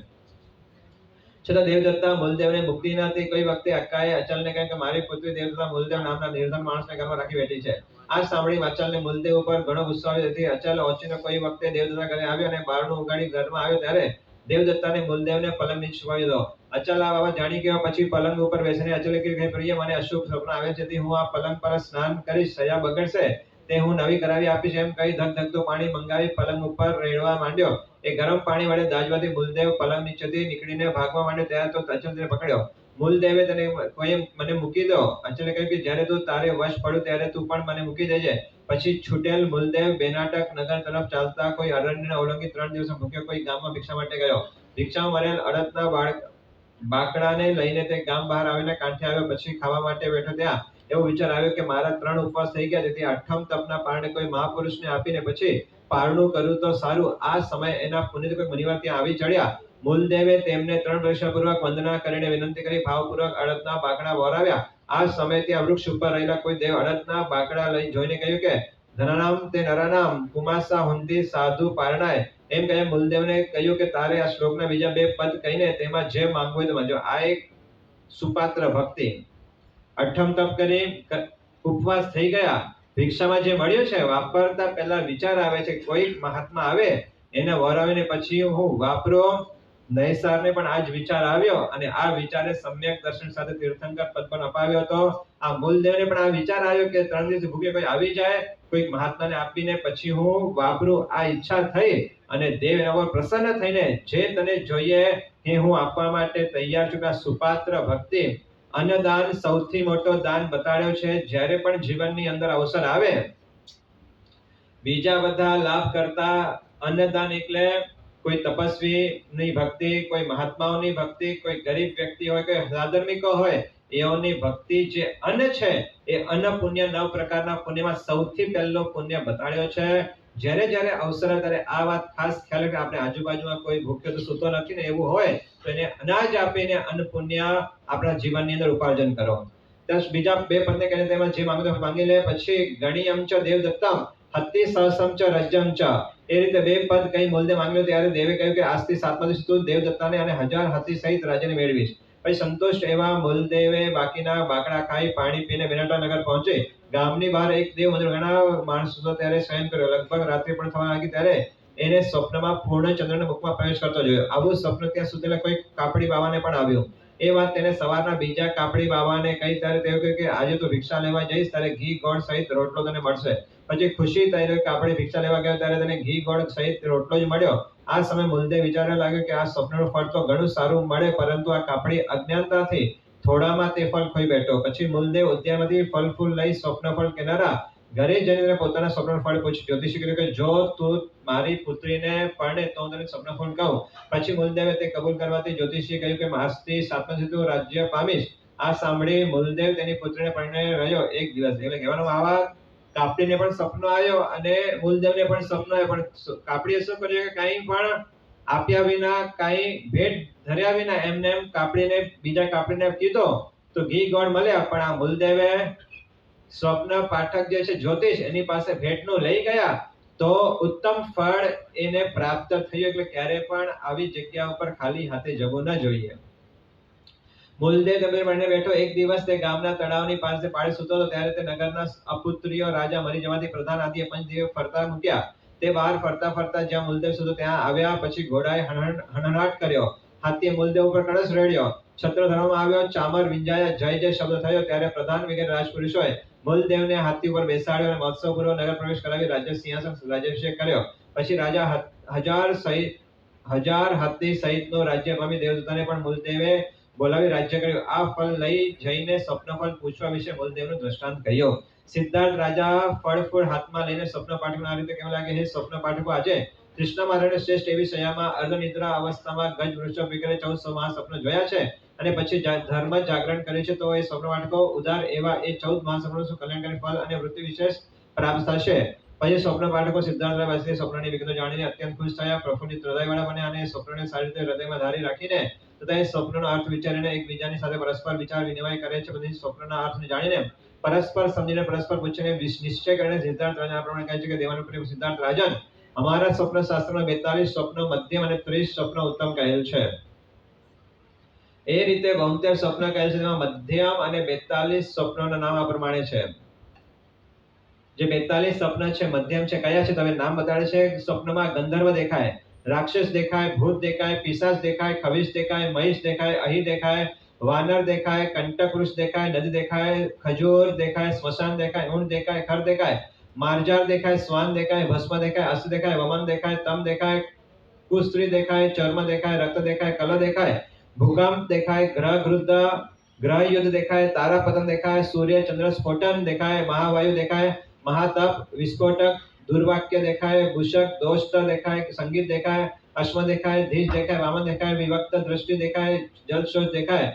છતાં દેવદત્તા મૂલદેવને મુક્તિ ન હતી. કઈ વખતે અક્કાએ અચલને કહ્યું કે મારી પુત્રી દેવદત્તા મૂલદેવ નામના નિર્ધન માણસને ઘરમાં રાખી બેઠી છે. આ સાંભળી અચલને મૂલદેવ ઉપર ઘણો ગુસ્સો આવ્યો. તેથી અચલ ઓછીને કોઈ વખતે દેવદત્તા ઘરે આવ્યો અને બારણું ઉગાડી ઘરમાં આવ્યો ત્યારે દેવદત્તાને મૂલદેવને પલંગ નીચે છુપાવી દીધો. અચલ આ બાબત જાણી ગયો. પછી પલંગ ઉપર બેસીને અચલે કહ્યું કે પ્રિય, મને અશુભ સ્વપ્ન આવે છે. તેથી હું આ પલંગ પર સ્નાન કરીશ. સયા બગડશે તે હું નવી કરાવી આપીશ. એમ કહી ધગધગતું પાણી મંગાવી પલંગ ઉપર રેડવા માંડ્યો. એ ગરમ પાણી વડે દાજવાથી મૂલદેવ પલંગ નીચેથી નીકળીને ભાગવા માંડ્યો. ત્યારે તો અચલ તેને પકડ્યો. મૂલદેવે તેને કોઈ મને મૂકી દો. અચલે કહ્યું કે જ્યારે તું તારે વશ પડ્યું ત્યારે તું પણ મને મૂકી દેજે. પછી છૂટેલ મૂલદેવ બેનાટક નગર તરફ ચાલતા કોઈ અરણ્યને ઓળંગી 3 દિવસ ભૂખ્યો કોઈ ગામમાં ભિક્ષા માટે ગયો. ભિક્ષામાં મરેલ અડદના બાકડાને લઈને તે ગામ બહાર આવીને કાંઠે આવ્યો. પછી ખાવા માટે બેઠો. ત્યાં એવો વિચાર આવ્યો કે મારા 3 ઉપવાસ થઈ ગયા, તેથી 8મ તપના પારણે કોઈ મહાપુરુષને આપીને પછી પારણું કરું તો સારું. આ સમયે એના પુનિત કોઈ મુનિવાર ત્યાં આવી ચડ્યા. મૂલદેવે તેમને 3 વર્ષપૂર્વક વંદના કરીને વિનંતી કરી ભાવપૂર્વક અડદના બાકડા વહોરાવ્યા. આ સમયે ત્યાં વૃક્ષ ઉપર રહેલા કોઈ દેવ અડદના બાકડા લઈ જોઈને કહ્યું કે ધનાનામ તે નરાનામ કુમાસા હુંતી સાધુ પારણાય. એમ કહે મૂલદેવને કહ્યું કે તારે આ શ્લોકના બીજા 2 પદ કહીને તેમાં જે માંગવું હોય તે માંગજો. આ એક સુપાત્ર ભક્તિ. 8મ તપ કરી ઉપવાસ થઈ ગયા. ભિક્ષામાં જે મળ્યું છે વાપરતા પહેલા વિચાર આવે છે કોઈ મહાત્મા આવે એને વરાવીને પછી હું વાપરો. નૈસારને પણ આ જ વિચાર આવ્યો અને આ વિચારે સમ્યક દર્શન સાથે તીર્થંકર પદ પણ અપાવ્યો હતો. આ મૂલદેવને પણ આ વિચાર આવ્યો કે 3 દિવસ ભૂખે કોઈ આવી જાય, કોઈક મહાત્માને આપીને પછી હું વાપરું. આ ઈચ્છા થઈ અને દેવ એના પર પ્રસન્ન થઈને જે તને જોઈએ એ હું આપવા માટે તૈયાર છું. આ સુપાત્ર ભક્તિ. અન્નદાન સૌથી મોટો દાન બતાડ્યો છે. જ્યારે પણ જીવનની અંદર અવસર આવે બીજા બધા લાભ કરતા અન્નદાન એટલે કોઈ તપસ્વીની ભક્તિ, કોઈ મહાત્માઓની ભક્તિ, કોઈ ગરીબ વ્યક્તિ હોય, કોઈ સાધર્મિકો હોય, એઓની ભક્તિ જે અન્ન છે એ અન્ન પુણ્ય 9 પ્રકારના પુણ્યમાં સૌથી પહેલો પુણ્ય બતાડ્યો છે. જ્યારે જ્યારે અવસર આવે ત્યારે આ વાત ખાસ ખ્યાલ રાખે. આપણે આજુબાજુમાં કોઈ ભૂખ્યો તો સૂતો નથી ને એવું હોય તો એને અનાજ આપીને અન્ન પુણ્ય આપણા જીવનની અંદર ઉપાર્જન કરો. ત્યાં બીજા 2 પદને કહીને તેમાં જે માંગો માંગી લે. પછી ગણિયમ ચ દેવદત્તમ હત્તિ સહસમ ચ રજ્યમ ચ. એ રીતે 2 પદ કઈ મૂલદેવ માંગ્યો ત્યારે દેવે કહ્યું કે આજથી 7મા દિવસે તું દેવદત્તાને અને 1000 હાથી સહિત રાજ્યને મેળવીશ. પછી સંતુષ્ટ એવા મૂલદેવે બાકીના બાકડા ખાઈ પાણી પીને બેનાટાનગર પહોંચે. ગામની બહાર એક દેવ મંદિર ઘણા માણસો ત્યારે શયન કર્યો. લગભગ રાત્રિ પણ થવા લાગી ત્યારે એને સ્વપ્નમાં પૂર્ણ ચંદ્રના મુખમાં પ્રવેશ કરતો જોયો. આવું સ્વપ્ન ત્યાં સુધેલા કોઈ કાપડી બાવાને પણ આવ્યું. એ વાત તેને સવારના બીજા કાપડી બાવાને કહી ત્યારે તેઓ કહે કે આજે તો ભિક્ષા લેવા જઈશ, ત્યારે ઘી ગોળ સહિત રોટલો તને મળશે. પછી ખુશી થઈ કાપડી ભિક્ષા લેવા ગયો ત્યારે તેને ઘી ગોળ સહિત રોટલો જ મળ્યો. આ સમય મૂલદેવ વિચારવા લાગ્યો કે આ સ્વપ્નનું ફળ તો ઘણું સારું મળે, પરંતુ આ કાપડી અજ્ઞાનતાથી થોડામાં તે ફળ ખોઈ બેઠો. પછી મૂલદેવ ઉદ્યાનમાંથી ફળ ફૂલ લઈ સ્વપ્ન ફળ કેનારા ઘરે જઈને પોતાના સ્વપ્ન ફળ પૂછ્યું. જ્યોતિષી કહ્યું કે જો તું મારી પુત્રીને પરણે તો હું તને સ્વપ્ન ફળ કહું. પછી મૂલદેવે તે કબૂલ કરવાથી જ્યોતિષીએ કહ્યું કે આજથી 7મા દિવસે રાજ્ય પામીશ. આ સાંભળી મૂલદેવ તેની પુત્રીને પરણે રહ્યો 1 દિવસ. એટલે કહેવાનો આવા કાપડીને પણ સપનો આવ્યો અને મૂલદેવને પણ સપનો આવ્યો. પણ કાપડીએ શું કર્યું કે કંઈ પણ આપ્યા વિના, કંઈ ભેટ ધર્યા વિના એમને એમ કાપડીને બીજા કાપડીને કીધો તો ઘી ગોળ મળ્યા. પણ આ મૂલદેવે સ્વપ્ન પાઠક જે છે જ્યોતિષ એની પાસે ભેટનું લઈ ગયા તો ઉત્તમ ફળ એને પ્રાપ્ત થયું. એટલે ક્યારે પણ આવી જગ્યા ઉપર ખાલી હાથે જવું ન જોઈએ. મૂલદેવ ગંભીર બનીને બેઠો. એક દિવસ તે ગામના તળાવની પાસે પાળે સૂતો હતો ત્યારે તે નગરના અપુત્રીઓ રાજા મરી જવાથી પ્રધાન આદિએ પંચદેવ ફરતા મૂક્યા. તે બહાર ફરતા ફરતા જ્યાં મૂલદેવ સૂતો ત્યાં આવ્યા. પછી ઘોડાએ હણહણાટ કર્યો, હાથીએ મૂલદેવ ઉપર કળશ રેડ્યો, છત્ર ધરવામાં આવ્યો, ચામર વિંજાયા, જય જય શબ્દ થયો. ત્યારે પ્રધાન વગેરે રાજપુરુષોએ મૂલદેવને હાથી ઉપર બેસાડ્યો અને મહોત્સવપૂર્વક નગર પ્રવેશ કરાવી રાજ્ય સિંહાસન રાજ્યાભિષેક કર્યો. પછી રાજા 1000 હાથી સહિતનું રાજ્ય પામી દેવદત્તાને પણ મૂલદેવે બોલાવી રાજ્ય કર્યું. આ ફળ લઈ જઈને સ્વપ્ન ફળ પૂછવા વિશે મૂલદેવનું દ્રષ્ટાંત કહ્યું. સિદ્ધાર્થ રાજા ફળ ફૂલ હાથમાં લઈને સ્વપ્ન પાઠકને આ રીતે કહેવા લાગે, હે સ્વપ્ન પાઠકો, આજે કૃષ્ણ મહારાજે શ્રેષ્ઠ એવી શયામાં અર્ધનિદ્રા અવસ્થામાં ગજ વૃષભ વગેરે 1400 મહાસપનો જોયા છે અને પછી ધર્મ જાગરણ કર્યું છે. તો એ સ્વપ્ન પાઠકો ઉદાર એવા એ 14 મહાસપનો કલ્યાણકારી ફળ અને વૃત્તિ વિશેષ પ્રાપ્ત થશે. પછી સ્વપ્ન પાઠકો સિદ્ધાર્થ વાસી સ્વપ્નની વિગતો જાણીને અત્યંત ખુશ થયા, પ્રફુલ્લિત હૃદયવાળા બન્યા અને સ્વપ્નને સારી રીતે હૃદયમાં ધારી રાખીને તથા એ સ્વપ્નનો અર્થ વિચારીને એકબીજાની સાથે પરસ્પર વિચાર વિનિમય કરે છે. બધી સ્વપ્નના અર્થને જાણીને પરસ્પર સમજીને પરસ્પર પૂછીને નિશ્ચય કરીને સિદ્ધાર્થ રાજા આ પ્રમાણે કહે છે કે દેવાનો પ્રિય સિદ્ધાર્થ રાજન, અમારા સ્વપ્ન શાસ્ત્રમાં 42 સ્વપ્નો મધ્યમ અને 30 સ્વપ્નો ઉત્તમ કહેલ છે. એ રીતે 72 સ્વપ્ન કહેલ છે, તેમાં મધ્યમ અને 42 સ્વપ્નોના નામ આ પ્રમાણે છે. જે 42 સ્વપ્ન છે મધ્યમ છે કયા છે તમે નામ બતાડે છે. સ્વપ્નમાં ગંધર્વ દેખાય, રાક્ષસ દેખાય, ભૂત દેખાય, પિશાચ દેખાય, ખવિશ દેખાય, મહિષ દેખાય, અહીં દેખાય, વાનર દેખાય, કંટક વૃક્ષ દેખાય, નદી દેખાય, ખજૂર દેખાય, સ્મશાન દેખાય, ઊંટ દેખાય, ખર દેખાય, માર્જાર દેખાય, શ્વાન દેખાય, ભસ્મ દેખાય, અસ્ત દેખાય, વમન દેખાય, તમ દેખાય, કુસ્ત્રી દેખાય, ચર્મ દેખાય, રક્ત દેખાય, કલ દેખાય, ભૂકંપ દેખાય, ગ્રહ યુદ્ધ દેખાય, તારા પતન દેખાય, સૂર્ય ચંદ્ર સ્ફોટન દેખાય, મહાવાયુ દેખાય, મહાતપ, વિસ્ફોટક, દુર્વાક્ય દેખાય, ભૂષક, દોષ દેખાય, સંગીત દેખાય, અશ્વ દેખાય, ધીજ દેખાય, વામન દેખાય, વિવક્ત દ્રષ્ટિ દેખાય, જલશોષ દેખાય,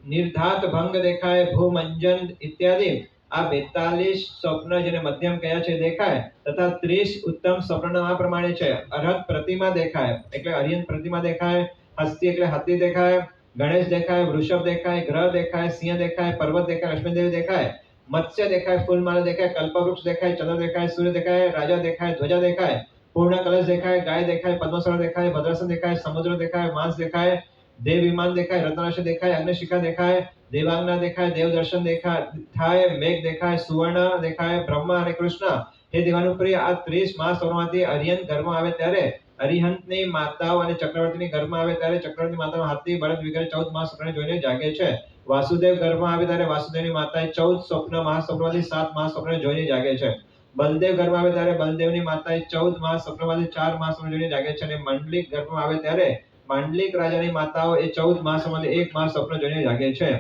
નિર્ધાત ભંગ દેખાય, ભૂમંજન ઇત્યાદિ આ 42 સ્વપ્ન જેને મધ્યમ કયા છે દેખાય, તથા 30 ઉત્તમ સ્વપ્ન આ પ્રમાણે છે. અરહત પ્રતિમા દેખાય એટલે અરિયન પ્રતિમા દેખાય, હસ્તી એટલે હાથી દેખાય, ગણેશ દેખાય, વૃષભ દેખાય, ગ્રહ દેખાય, સિંહ દેખાય, પર્વત દેખાય, લક્ષ્મીદેવી દેખાય, મત્સ્ય દેખાય, ફૂલમાળા દેખાય, કલ્પવૃક્ષ દેખાય, ચંદ્ર દેખાય, સૂર્ય દેખાય, રાજા દેખાય, ધ્વજા દેખાય, પૂર્ણ કલશ દેખાય, ગાય દેખાય, પદ્મસર દેખાય, ભદ્રાસન દેખાય, સમુદ્ર દેખાય, માંસ દેખાય, દેવ વિમાન દેખાય, રત્નરાશિ દેખાય, અગ્નિશિખા દેખાય, દેવાંગના દેખાય, દેવ દર્શન દેખાય, મેઘ દેખાય, સુવર્ણ દેખાય, બ્રહ્મા અને કૃષ્ણ હે દેવાનુપ્રિય આ 30 મહાસરોમાંથી અરિહંત ગર્ભમાં આવે ત્યારે અરિહંતની માતાઓ અને ચક્રવર્તીની ગર્ભમાં આવે ત્યારે ચક્રવર્તી માતાનો હાથી બળદ વગેરે 14 મહાસ્વપ્ન જોઈને જાગે છે. વાસુદેવ ગર્ભમાં આવે ત્યારે વાસુદેવની માતાએ 14 સ્વપ્ન મહાસ્વપ્નમાંથી 7 મહાસ્વપ્ન જોઈને જાગે છે. બલદેવ ગર્ભમાં આવે ત્યારે બલદેવની માતાએ 14 મહાસ્વપ્નમાંથી 4 મહાસ્વપ્ન જોઈને જાગે છે અને મંડલિક ગર્ભમાં આવે ત્યારે માંડલિક રાજાની માતાઓ એ 14 મહાસ્વપ્નમાંથી 1 મહાસ્વપ્ન જોઈને જાગે છે.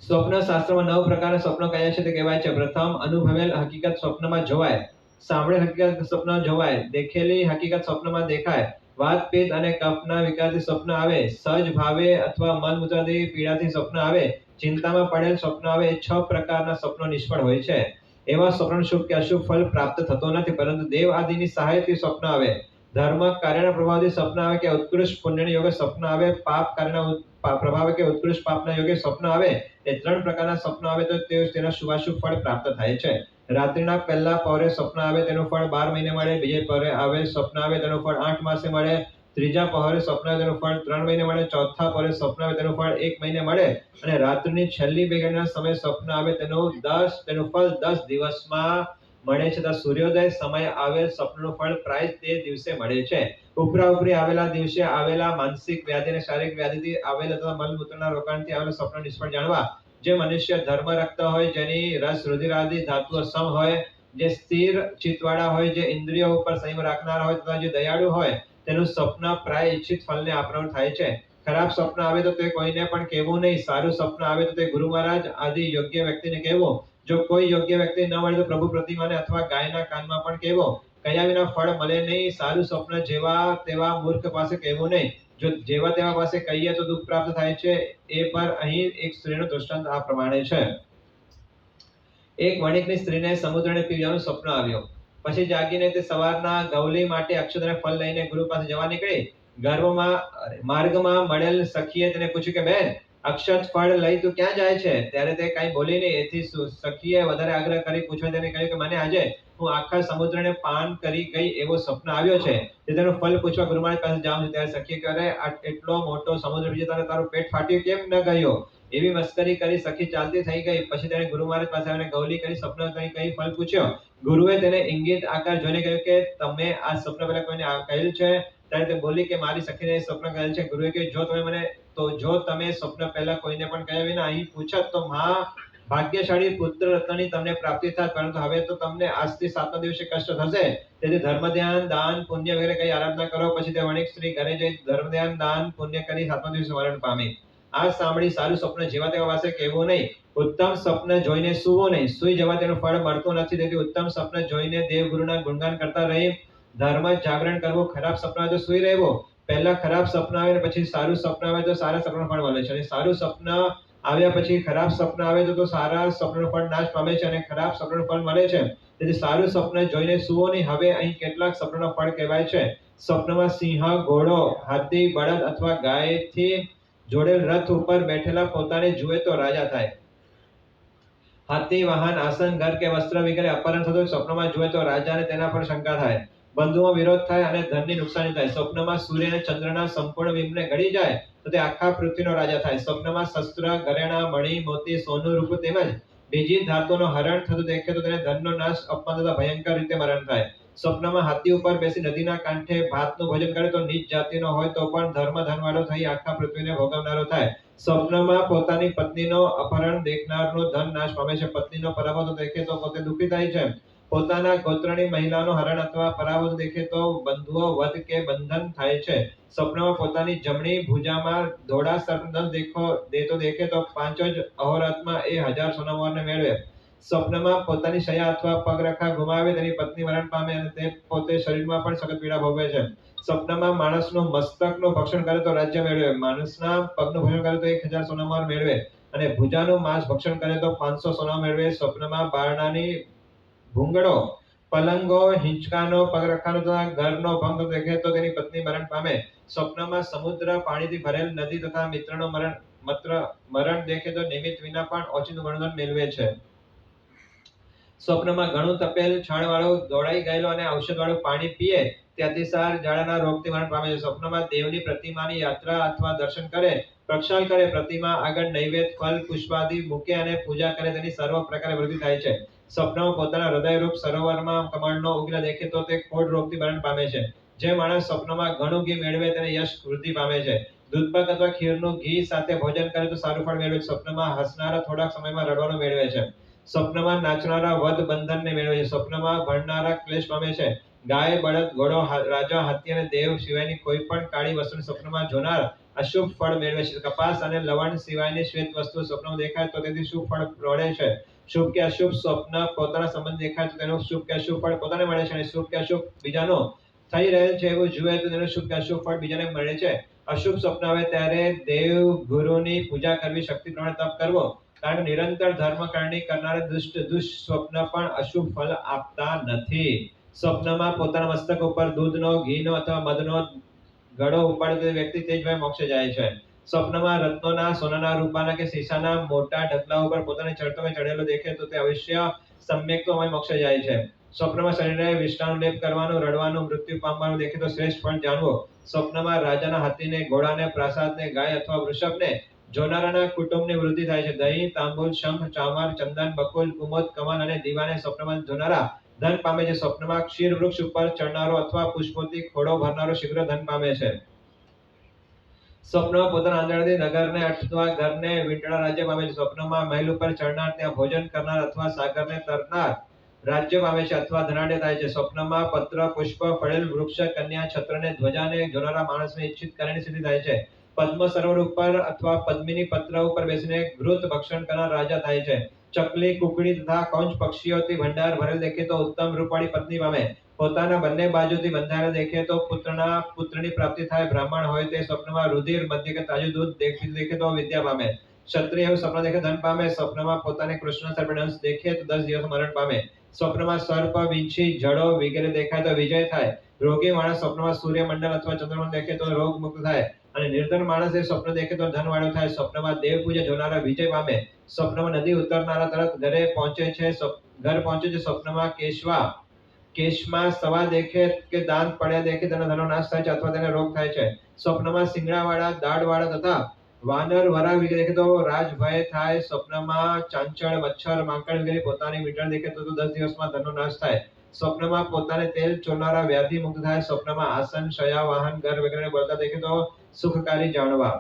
સ્વપ્ન શાસ્ત્રમાં 9 પ્રકારના સ્વપ્ન કયા છે તે કહેવાય છે. પ્રથમ, અનુભવેલ હકીકત સ્વપ્નમાં જોવાય, સાંભળેલ હકીકત સ્વપ્ન જોવાય, દેખેલી હકીકત સ્વપ્નમાં દેખાય, વાત પિત્ત અને કફના વિકારથી સ્વપ્ન આવે, સહજ ભાવે અથવા મન મૂત્રાદી પીડાથી સ્વપ્ન આવે, ચિંતામાં પડેલ સ્વપ્ન આવે. એ 6 પ્રકારના સ્વપ્નો નિષ્ફળ હોય છે. એવા સ્વપ્ન શુભ કે અશુભ ફળ પ્રાપ્ત થતો નથી, પરંતુ દેવ આદિની સહાયથી સ્વપ્ન આવે, ધર્મ કાર્યના પ્રભાવથી સ્વપ્ન આવે કે ઉત્કૃષ્ટ પુણ્યના યોગે સ્વપ્ન આવે, પાપ કાર્યના પ્રભાવે કે ઉત્કૃષ્ટ પાપના યોગે સ્વપ્ન આવે, એ 3 પ્રકારના સ્વપ્ન આવે તો તેના શુભાશુભ ફળ પ્રાપ્ત થાય છે. રાત્રિના પહેલા પહોરે સ્વપ્ન આવે તેનું ફળ 12 મહિને મળે, બીજે પહોરે આવે સ્વપ્ન આવે તેનું ફળ 8 માસે મળે, ત્રીજા પહોરે સ્વપ્ન આવે તેનું ફળ 3 મહિને મળે, ચોથા પહોરે સ્વપ્ન આવે તેનું ફળ 1 મહિને મળે અને રાત્રિની છેલ્લી 2 ઘડીના સમયે સ્વપ્ન આવે તેનું ફળ 10 દિવસમાં મળે છે. સૂર્યોદય સમય આવેલ સ્વપ્નનું ફળ પ્રાય તે દિવસે મળે છે. ઉપરી આવેલા દિવસે આવેલા માનસિક વ્યાધિ અને શારીરિક વ્યાધિથી આવેલ અથવા મલમૂત્રના રોકાણથી આવેલ સ્વપ્ન નિષ્ફળ જાણવા. જે મનુષ્ય ધર્મ રખતો હોય, જેની રસ રુધિર આદિ ધાતુઓ સમ હોય, જે સ્થિર ચિત્તવાળા હોય, જે ઇન્દ્રિયો ઉપર સંયમ રાખનારા હોય તથા જે દયાળુ હોય, તેનું સ્વપ્ન પ્રાય ઈચ્છિત ફળને આપનારું થાય છે. ખરાબ સ્વપ્ન આવે તો તે કોઈને પણ કહેવું નહીં. સારું સ્વપ્ન આવે તો તે ગુરુ મહારાજ આદિ યોગ્ય વ્યક્તિને કહેવું. જો કોઈ યોગ્ય વ્યક્તિ ન મળે તો પ્રભુ પ્રતિમાને અથવા ગાયના કાનમાં પણ કહેવો. કયા વિના ફળ મળે નહીં. સારું સ્વપ્ન જેવા તેવા મૂર્ખ પાસે કહેવું નહીં. જો જેવા તેવા પાસે કહીએ તો દુઃખ પ્રાપ્ત થાય છે. એ પર અહીં એક સ્ત્રીનો દૃષ્ટાંત આ પ્રમાણે છે. એક વણિકની સ્ત્રીને સમુદ્રને પીવાનું સ્વપ્ન આવ્યું. પછી જાગીને તે સવારના ગૌલી માટે અક્ષત અને ફળ લઈને ગુરુ પાસે જવા નીકળી. માર્ગમાં મળેલ સખીએ તેને પૂછ્યું કે બેન, અક્ષત ફળ લઈ તું ક્યાં જાય છે? ત્યારે તે કઈ બોલી નહીં. એથી સખીએ વધારે આગ્રહ કરી પૂછવા તેને કહ્યું કે મને આજે હું આખા સમુદ્રને પાન કરી ગઈ એવો સ્વપ્ન આવ્યો છે. તે તેનું ફળ પૂછવા ગુરુ મહારાજ પાસે જાઉં છું. ત્યારે સખીએ કહે, એટલો મોટો સમુદ્ર બીજે તારું પેટ ફાટ્યું કેમ ન ગયો? એવી મસ્કરી કરી સખી ચાલતી થઈ ગઈ. પછી તેને ગુરુ મહારાજ પાસે આવીને ગૌલી કરી સ્વપ્ન કઈ ફળ પૂછ્યો. ગુરુએ તેને ઇંગિત આકાર જોઈને કહ્યું કે તમે આ સ્વપ્ન પહેલા કોઈને કહેલું છે? ત્યારે તે બોલી કે મારી સખીને સ્વપ્ન કહેલ છે. ગુરુએ કહ્યું, જો તમે સ્વપ્ન પહેલા કોઈને પણ કહ્યા વિના અહીં પૂછત તો ભાગ્યશાળી પુત્ર રત્નની તમને પ્રાપ્તિ થાય, પરંતુ હવે તો તમને આજથી 7મા દિવસે કષ્ટ થશે. તેથી ધર્મ ધ્યાન દાન પુણ્ય વગેરે કઈ આરાધના કરો. પછી તે વણિક સ્ત્રી ઘરે જઈ ધર્મ ધ્યાન દાન પુણ્ય કરી 7મા દિવસે મરણ પામી. આ સાંભળી સારું સ્વપ્ન જેવા તેવા પાસે કહેવું નહીં. ઉત્તમ સ્વપ્ન જોઈને સૂવું નહીં. સૂઈ જવા તેનું ફળ મળતું નથી. તેથી ઉત્તમ સ્વપ્ન જોઈને દેવગુરુના ગુણગાન કરતા રહી ધર્મ જાગરણ કરવું. ખરાબ સપના આવે તો સૂઈ રહેવું. પહેલા ખરાબ સપન આવે ને પછી સારું સપન આવે તો સારા સપનાનું ફળ મળે છે, અને સારું સપન આવ્યા પછી ખરાબ સપન આવે તો સારા સપનાનું ફળ નાશ પામે છે અને ખરાબ સપનાનું ફળ મળે છે. તેથી સારું સપન જોઈને સૂવો નહીં. હવે અહીં કેટલાક સપનાના ફળ કહેવાય છે. સ્વપ્નમાં સિંહ, ઘોડો, હાથી, બળદ અથવા ગાયથી જોડેલ રથ ઉપર બેઠેલા પોતાને જુએ તો રાજા થાય. હાથી, વાહન, આસન, ઘર કે વસ્ત્ર વગેરે અપહરણ થતું સ્વપ્નમાં જુએ તો રાજાને તેના પર શંકા થાય, બંધુઓ વિરોધ થાય અને ધનની નુકસાની થાય. સ્વપ્નમાં સૂર્ય અને ચંદ્રના સંપૂર્ણ બિંબને ગળી જાય તો તે આખા પૃથ્વીનો રાજા થાય. સ્વપ્નમાં શસ્ત્ર, ઘરેણા, મણિ, મોતી, સોનું, રૂપ તેમજ બીજી ધાતુઓનું હરણ થતું દેખે તો તેને ધનનો નાશ, અપમાન તથા ભયંકર રીતે મરણ થાય. સ્વપ્નમાં હાથી ઉપર બેસી નદીના કાંઠે ભાતનું ભોજન કરે તો નીચ જાતિનો હોય તો પણ ધનવાળો થઈ આખા પૃથ્વીને ભોગવનારો થાય. સ્વપ્નમાં પોતાની પત્નીનો અપહરણ દેખનારનું ધન નાશ પામે છે. પત્નીનો પરાભવ દેખે તો પોતે દુઃખી થાય છે. પોતાના ગોત્રની મહિલાનો હરણ અથવા પરાભવ દેખે તો બંધુઓ વધ કે બંધન થાય છે. સ્વપ્નમાં પોતાની જમણી ભુજામાં ધોળા સર્પદંશ દેખે તો 5 જ અહોરાત્રમાં એ 1000 સોનામોહરને મેળવે. સ્વપ્નમાં પોતાની શૈયા અથવા પગરખા ગુમાવે તેની પત્ની મરણ પામે અને તે પોતે શરીરમાં પણ સખત પીડા ભોગવે છે. સ્વપ્નમાં માણસનું મસ્તકનું ભક્ષણ કરે તો રાજ્ય મેળવે, માણસના પગનું ભક્ષણ કરે તો 1000 સોનામાં મેળવે અને ભુજાનું માંસ ભક્ષણ કરે તો 500 સોના મેળવે. સ્વપ્નમાં બારણાની ભૂંગળો, પલંગો, હિંચકાનો, પગરખાનો તથા ઘરનો ભંગ દેખે તો તેની પત્ની મરણ પામે. સ્વપ્નમાં સમુદ્ર, પાણીથી ભરેલ નદી તથા મિત્રનો મરણ દેખે તો નિમિત્ત વિના પણ ઓચિંતું ગુણધન મેળવે છે. સ્વપ્નમાં ઘણું તપેલ, છાણવાળું, દોડાઈ ગયેલું અને ઔષધવાળું પાણી પીએ તે અતિસાર ઝાડાના રોગથી મરણ પામે છે. સ્વપ્નમાં દેવની પ્રતિમાની યાત્રા અથવા દર્શન કરે, પ્રક્ષાલ કરે, પ્રતિમા આગળ નૈવેદ્ય, ફળ, પુષ્પાદિ મૂકે અને પૂજા કરે તેની સર્વ પ્રકારે વૃદ્ધિ થાય છે. સ્વપ્નમાં પોતાના હૃદયરૂપ સરોવરમાં કમળનો ઉગલા દેખે તો તે કોઢ રોગથી મરણ પામે છે. જે માણસ સ્વપ્નમાં ઘણું ઘી મેળવે તેને યશ વૃદ્ધિ પામે છે. દૂધપાક અથવા ખીરનું ઘી સાથે ભોજન કરે તો સારું ફળ મેળવે છે. સ્વપ્નમાં હસનારા થોડાક સમયમાં રડવાનું મેળવે છે. સ્વપ્નમાં નાચનારા વધ બંધનને મેળવે છે. સ્વપ્નમાં ભણનારા ક્લેશ પામે છે. ગાય, બળદ, ઘોડો, રાજા, હાથી અને દેવ સિવાયની કોઈ પણ કાળી વસ્તુને સ્વપ્નમાં જોનાર અશુભ ફળ મેળવે છે. કપાસ અને લવણ સિવાયની શ્વેત વસ્તુ સ્વપ્નમાં દેખાય તો તેથી શુભ ફળ મળે છે. શુભ કે અશુભ સ્વપ્ન પોતાના સંબંધ દેખાય તો તેનું શુભ કે અશુભ ફળ પોતાને મળે છે અને શુભ કે અશુભ બીજાનો થઈ રહેલ છે એવું જુએ તો તેનું શુભ કે અશુભ ફળ બીજાને મળે છે. અશુભ સ્વપ્ન આવે ત્યારે દેવ ગુરુની પૂજા કરવી, શક્તિ પ્રમાણે તપ કરવો, કારણ કે નિરંતર ધર્મ કરણી કરનારા દુષ્સ્વપ્ન પણ અશુભ ફળ આપતા નથી. સ્વપ્નમાં પોતાના મસ્તક ઉપર દૂધનો, ઘીનો અથવા મધનો ઘડો ઉપાડે તો વ્યક્તિ તે જ વયે મોક્ષે જાય છે. સ્વપ્નમાં રત્નોના, સોનાના, રૂપાના કે શીશાના મોટા ઢગલા ઉપર પોતાને ચડેલો દેખે તો તે અવશ્ય સમ્યક તો મોક્ષે જાય છે. સ્વપ્નમાં શરીરે વિષ્ટાનું લેપ કરવાનું, રડવાનું, મૃત્યુ પામવાનું દેખે તો શ્રેષ્ઠ ફળ જાણવો. સ્વપ્નમાં રાજાના હાથીને, ઘોડાને, પ્રાસાદને, ગાય અથવા વૃષભને જોનારાના કુટુંબની વૃદ્ધિ થાય છે. દહીં, તાંબુલ, શંખ, ચામર, ચંદન, બકુલ, કુમોદ, કમલ અને દીવાને સ્વપ્નમાં જોનારા ધન પામે છે. સ્વપ્નમાં ક્ષીર વૃક્ષ ઉપર ચડનારો અથવા પુષ્પોથી ખોડો ભરનારો શીઘ્ર ધન પામે છે. સ્વપ્નમાં પોતાના આંધળાથી નગરને અથવા ઘરને વીંટળા રાજ્ય પામે છે. સ્વપ્નમાં મહેલ ઉપર ચડનાર, ત્યાં ભોજન કરનાર અથવા સાગરને તરનાર રાજ્ય પામે છે અથવા ધનાઢ્ય થાય છે. સ્વપ્નમાં પત્ર, પુષ્પ, ફળેલ વૃક્ષ, કન્યા, છત્રને, ધ્વજાને જોનારા માણસને ઈચ્છિત કાર્યની સિદ્ધિ થાય છે. પદ્મ સરોવર ઉપર અથવા પદ્મિની પત્ર ઉપર બેસીને ઘૃત ભક્ષણ કરનાર રાજા થાય છે. ચકલી, કુકડી તથા કૌંચ પક્ષીઓથી ભંડાર ભરેલ દેખે તો ઉત્તમ રૂપવાળી પત્ની પામે. પોતાના બંને બાજુથી બંધાયેલા દેખે તો પુત્રની પ્રાપ્તિ થાય. બ્રાહ્મણ હોય તે સ્વપ્નમાં રુધિર, મધ્ય કે તાજું દૂધ દેખે તો વિદ્યા પામે. ક્ષત્રિય એવું સ્વપ્ન દેખે ધન પામે. સ્વપ્નમાં પોતાને કૃષ્ણ સર્પનો અંશ દેખે તો 10 દિવસ મરણ પામે. સ્વપ્નમાં સર્પ, વીંછી, જડો વગેરે દેખાય તો વિજય થાય. રોગી માણસ સ્વપ્નમાં સૂર્યમંડળ અથવા ચંદ્રમંડળ દેખે તો રોગ મુક્ત થાય અને નિર્ધન માણસ એ સ્વપ્ન દેખે તો ધનવાળો થાય. સ્વપ્નમાં દેવ પૂજા જોનારા વિજય પામે. સ્વપ્નમાં નદી ઉતરનારા તરત ઘર પહોંચે છે. સ્વપ્નમાં કેશમાં સવા દેખે કે દાંત પડ્યા દેખે તેનો ધનનો નાશ થાય છે અથવા તેને રોગ થાય છે. સ્વપ્નમાં સિંગડાવાળા, દાઢવાળા તથા વાનર, વરા વગેરે દેખે તો રાજભય થાય. સ્વપ્નમાં ચાંચડ, મચ્છર, માંકડ વગેરે પોતાની વીંટળ દેખે તો 10 દિવસમાં ધનનો નાશ થાય. સ્વપ્નમાં પોતાને તેલ ચોરનારા વ્યાધિ મુક્ત થાય. સ્વપ્નમાં આસન, શયા, વાહન, ઘર વગેરે બોલતા દેખે તો સુખકારી જાણવા.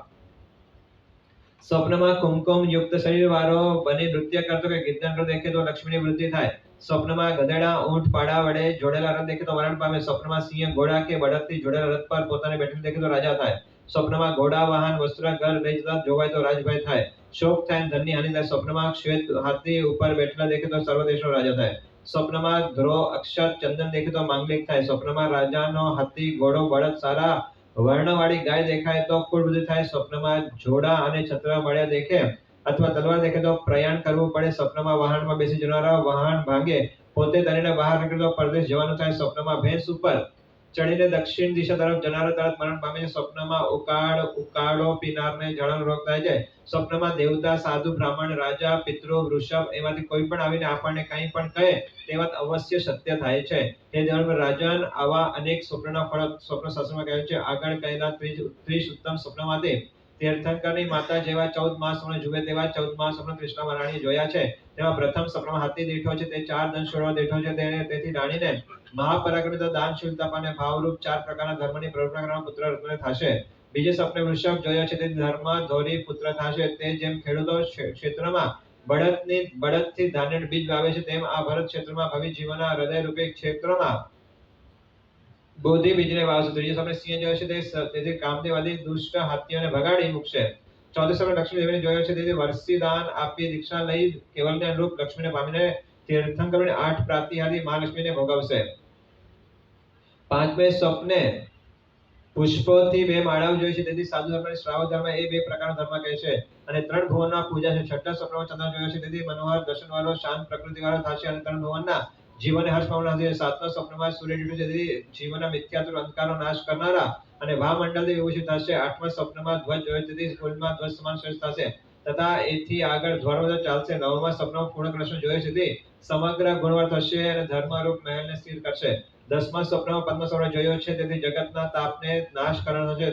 સ્વપ્નમાં કુમકુમ યુક્ત શરીર વાળો બની નૃત્ય કરતો કે ગીતગંત્ર દેખે તો લક્ષ્મીની વૃદ્ધિ થાય. સ્વપ્નમાં ગધેડા, ઊંટ, પાડા વડે જોડેલા રથ દેખે તો મરણ પામે. સ્વપ્નમાં સિંહ, ઘોડા કે બળદથી જોડેલા રથ પર પોતાને બેઠેલ દેખે તો રાજા થાય. સ્વપ્નમાં ઘોડા, વાહન, વસ્ત્ર, ઘર લઈ જતા જોવાય તો રાજભય થાય. શોક થાય અને ધનની હાનિ થાય. સ્વપ્નમાં શ્વેત હાથી ઉપર બેઠેલા દેખે તો સર્વ દેશનો રાજા થાય. સ્વપ્નમાં ધ્રો, અક્ષત, ચંદન દેખે તો માંગલિક થાય. સ્વપ્નમાં રાજાનો હાથી, ઘોડો, બળદ, સારા વર્ણવાળી ગાય દેખાય તો કુળ વૃદ્ધિ થાય. સ્વપ્નમાં જોડા અને છત્ર મળ્યા દેખે અથવા તલવાર દેખે તો પ્રયાણ કરવું પડે. સ્વપ્નમાં વાહનમાં બેસી જનારા વાહન ભાંગે, પોતે તરીને બહાર નીકળે તો પરદેશ જવાનું થાય. સ્વપ્નમાં ભેંસ ઉપર ચડીને દક્ષિણ દિશા તરફ જનારા તરત મરણ પામે છે. સ્વપ્નમાં ઉકાળો પીનારને ઝાડાનો રોગ થાય છે. સ્વપ્નમાં દેવતા, સાધુ, બ્રાહ્મણ, રાજા, પિતૃ, વૃષભ એમાંથી કોઈ પણ આવીને આપણને કંઈ પણ કહે તે વાત અવશ્ય સત્ય થાય છે. હે ધર્મ રાજન, આવા અનેક સ્વપ્નના ફળ સ્વપ્ન શાસ્ત્રમાં કહ્યું છે. આગળ કહેલા 30 ઉત્તમ સ્વપ્નમાંથી તીર્થંકરની માતા જેવા 14 મહાસ્વપ્ન જુએ તેવા 14 મહાસ્વપ્ન કૃષ્ણ મહારાણી જોયા છે. તેમાં પ્રથમ સ્વપ્નમાં હાથી દીઠો છે તે 4 દંશોળો દીઠો છે. તેથી રાણીને મહાપરાક્રમી તથા દાનશીલતા અને ભાવરૂપ 4 પ્રકારના ધર્મની પ્રવૃત્તિ કરનાર પુત્ર રત્ન થશે. બીજે સ્વપ્ને વૃષભ જોયો છે તે ધર્મ ધોરી પુત્ર થશે. તે જેમ ખેડૂતો ક્ષેત્રમાં બળદથી ધાન્ય બીજ વાવે છે તેમ આ ભરત ક્ષેત્રમાં ભવિ જીવના હૃદય રૂપે ક્ષેત્રમાં બોધિ બીજને વાવશે. ત્રીજે સ્વપ્ને સિંહ જોયો છે તેથી કામદેવ આદિ દુષ્ટ હાથીઓને ભગાડી મૂકશે. 14 સપ્રમ લક્ષ્મી દેવીને જોયો છે. તેથી વર્ષી દાન આપી દીક્ષા લઈ કેવલને અનુરૂપ લક્ષ્મીને પામીને તીર્થંકરોને 8 પ્રાતિહારી મહાલક્ષ્મીને ભોગવશે. 5મે સ્વપ્ને પુષ્પોથી 2 માળાઓ જોઈ છે. તેથી સાધુ ધર્મ અને શ્રાવક ધર્મ એ 2 પ્રકારનો ધર્મ કહે છે અને 3 ભુવનના પૂજા છે. 6ઠ્ઠા સ્વપ્નમાં ચંદ્ર જોયો છે. તેથી મનોહર દર્શન વાળો, શાંત પ્રકૃતિ વાળો થશે અને 3 ભુવનના જીવનને હર્ષ પામવાનો હશે. 7મા સ્વપ્નમાં સૂર્ય ડૂબ્યો છે. તેથી જીવનના મિથ્યાતુર અંધકારનો નાશ કરનારા અને વામંડળથી વિભૂષિત થશે. 8મા સ્વપ્નમાં ધ્વજ જોયો છે. તેથી કુલમાં ધ્વજ સમાન શ્રેષ્ઠ થશે તથા એથી આગળ ધ્વરવદર ચાલશે. 9મા સ્વપ્નમાં પૂર્ણ કૃષ્ણ જોયો છે. તેથી સમગ્ર ગુણવર થશે અને ધર્મરૂપ મહેલને સ્થિર કરશે. 10મા સ્વપ્નમાં પદ્મસરોવર જોયો છે. તેથી જગતના તાપને નાશ કરવાનો થશે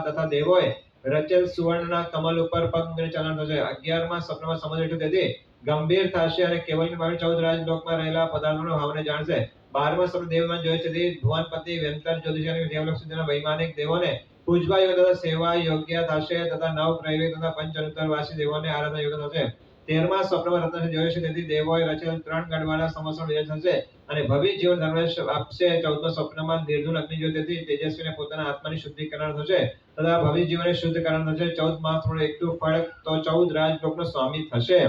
તથા દેવોએ રચેલ સુવર્ણના કમલ ઉપર પગ મૂકીને ચાલવાનું થશે. 11મા સ્વપ્નમાં સમુદ્ર ઉઠ્યો. તેથી ગંભીર થશે અને કેવલની પામી 14 રાજલોકમાં રહેલા પદાર્થોનો ભાવને જાણશે. 12મા સ્વપ્ન દેવમાં જોયો છે. તેથી ભુવનપતિ, વ્યંતર, જ્યોતિષી અને દેવલોક સુધીના વૈમાનિક દેવોને પૂજવા યોગ્ય તથા સેવા યોગ્ય થશે તથા નવ પ્રૈવિક તથા પંચઅનુત્તરવાસી દેવોને આરાધના યોગ્ય થશે. 13મા સ્વપ્નમાં રત્ન જોયો છે. તેથી દેવોએ રચેલ 3 ગઢવાળા સંવત્સર વિજય થશે અને ભવ્ય જીવન ધર્મેશ આપશે. 14મા સ્વપ્નમાં નિર્ધુલ અગ્નિ જોયો. તેથી તેજસ્વીને પોતાના આત્માની શુદ્ધિ કરનાર થશે તથા ભવ્ય જીવનને શુદ્ધ કરનાર થશે. 14 માસનું એકલું ફળ તો 14 રાજલોકનો સ્વામી થશે.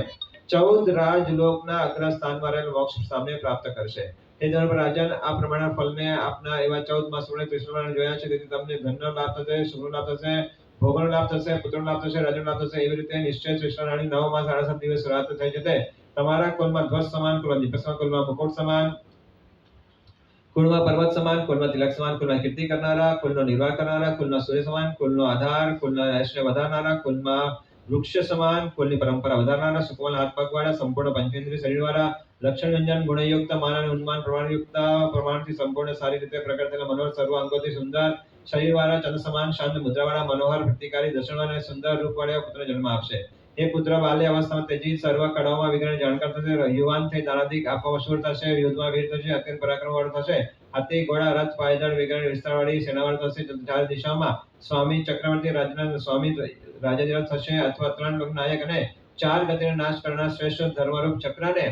14 રાજલોકના અગ્રસ્થાનમાં રહેલ મોક્ષ સામે પ્રાપ્ત કરશે. હે ધર્મરાજન, આ પ્રમાણે ફળને આપના એવા 14 માસોને કૃષ્ણવાળાને જોયા છે. તેથી તમને ધનનો લાભ થશે, શુભનો લાભ થશે, ભોગનો લાભ થશે, પુત્રનો લાભ થશે, રાજનો લાભ થશે. એવી રીતે નિશ્ચય કૃષ્ણરાણી 9 માસ 7.5 દિવસ રાત થઈ જશે. તમારા કુલમાં ધ્વજ સમાન, કુલમાં દીપક સમાન, કુલમાં મુકુટ સમાન, કુળમાં પર્વત સમાન, કુળમાં તિલક સમાન, કુળમાં કીર્તિ કરનારા, કુળનો નિર્વાહ કરનારા, કુળનો સૂર્ય સમાન, કુળનો આધાર, કુળના યશને વધારનારા, કુળમાં વૃક્ષ સમાન, કુળની પરંપરા વધારનારા, સુકોમલ હાથ પગવાળા, સંપૂર્ણ પંચેન્દ્રિય શરીરવાળા, લક્ષણરંજન ગુણયુક્ત, માન અને ઉન્માન પ્રમાણયુક્ત, પ્રમાણથી સંપૂર્ણ સારી રીતે પ્રગટ થયેલા મનોહર સર્વ અંગોથી સુંદર શરીરવાળા, ચંદ્ર સમાન શાંત મુદ્રાવાળા, મનોહર પ્રતિકારી દર્શનવાળા અને સુંદર રૂપવાળા પુત્રને જન્મ આપશે. એ પુત્ર બાલ્ય અવસ્થામાં તેજી સર્વ કળાઓમાં વિજ્ઞાન જાણકાર થશે. યુવાન થઈ દાનાદિક આપવામાં શૂર થશે. યુદ્ધમાં વીર થશે. અત્યંત પરાક્રમવાળો થશે. હાથી, ઘોડા, રથ, પાયદળ વિજ્ઞાન વિસ્તારવાળી સેનાવાળો થશે. 4 દિશામાં સ્વામી ચક્રવર્તી રાજના સ્વામી રાજાધિરાજ થશે અથવા 3 લોક નાયક અને 4 ગતિનો નાશ કરનાર શ્રેષ્ઠ ધર્મરૂપ ચક્રને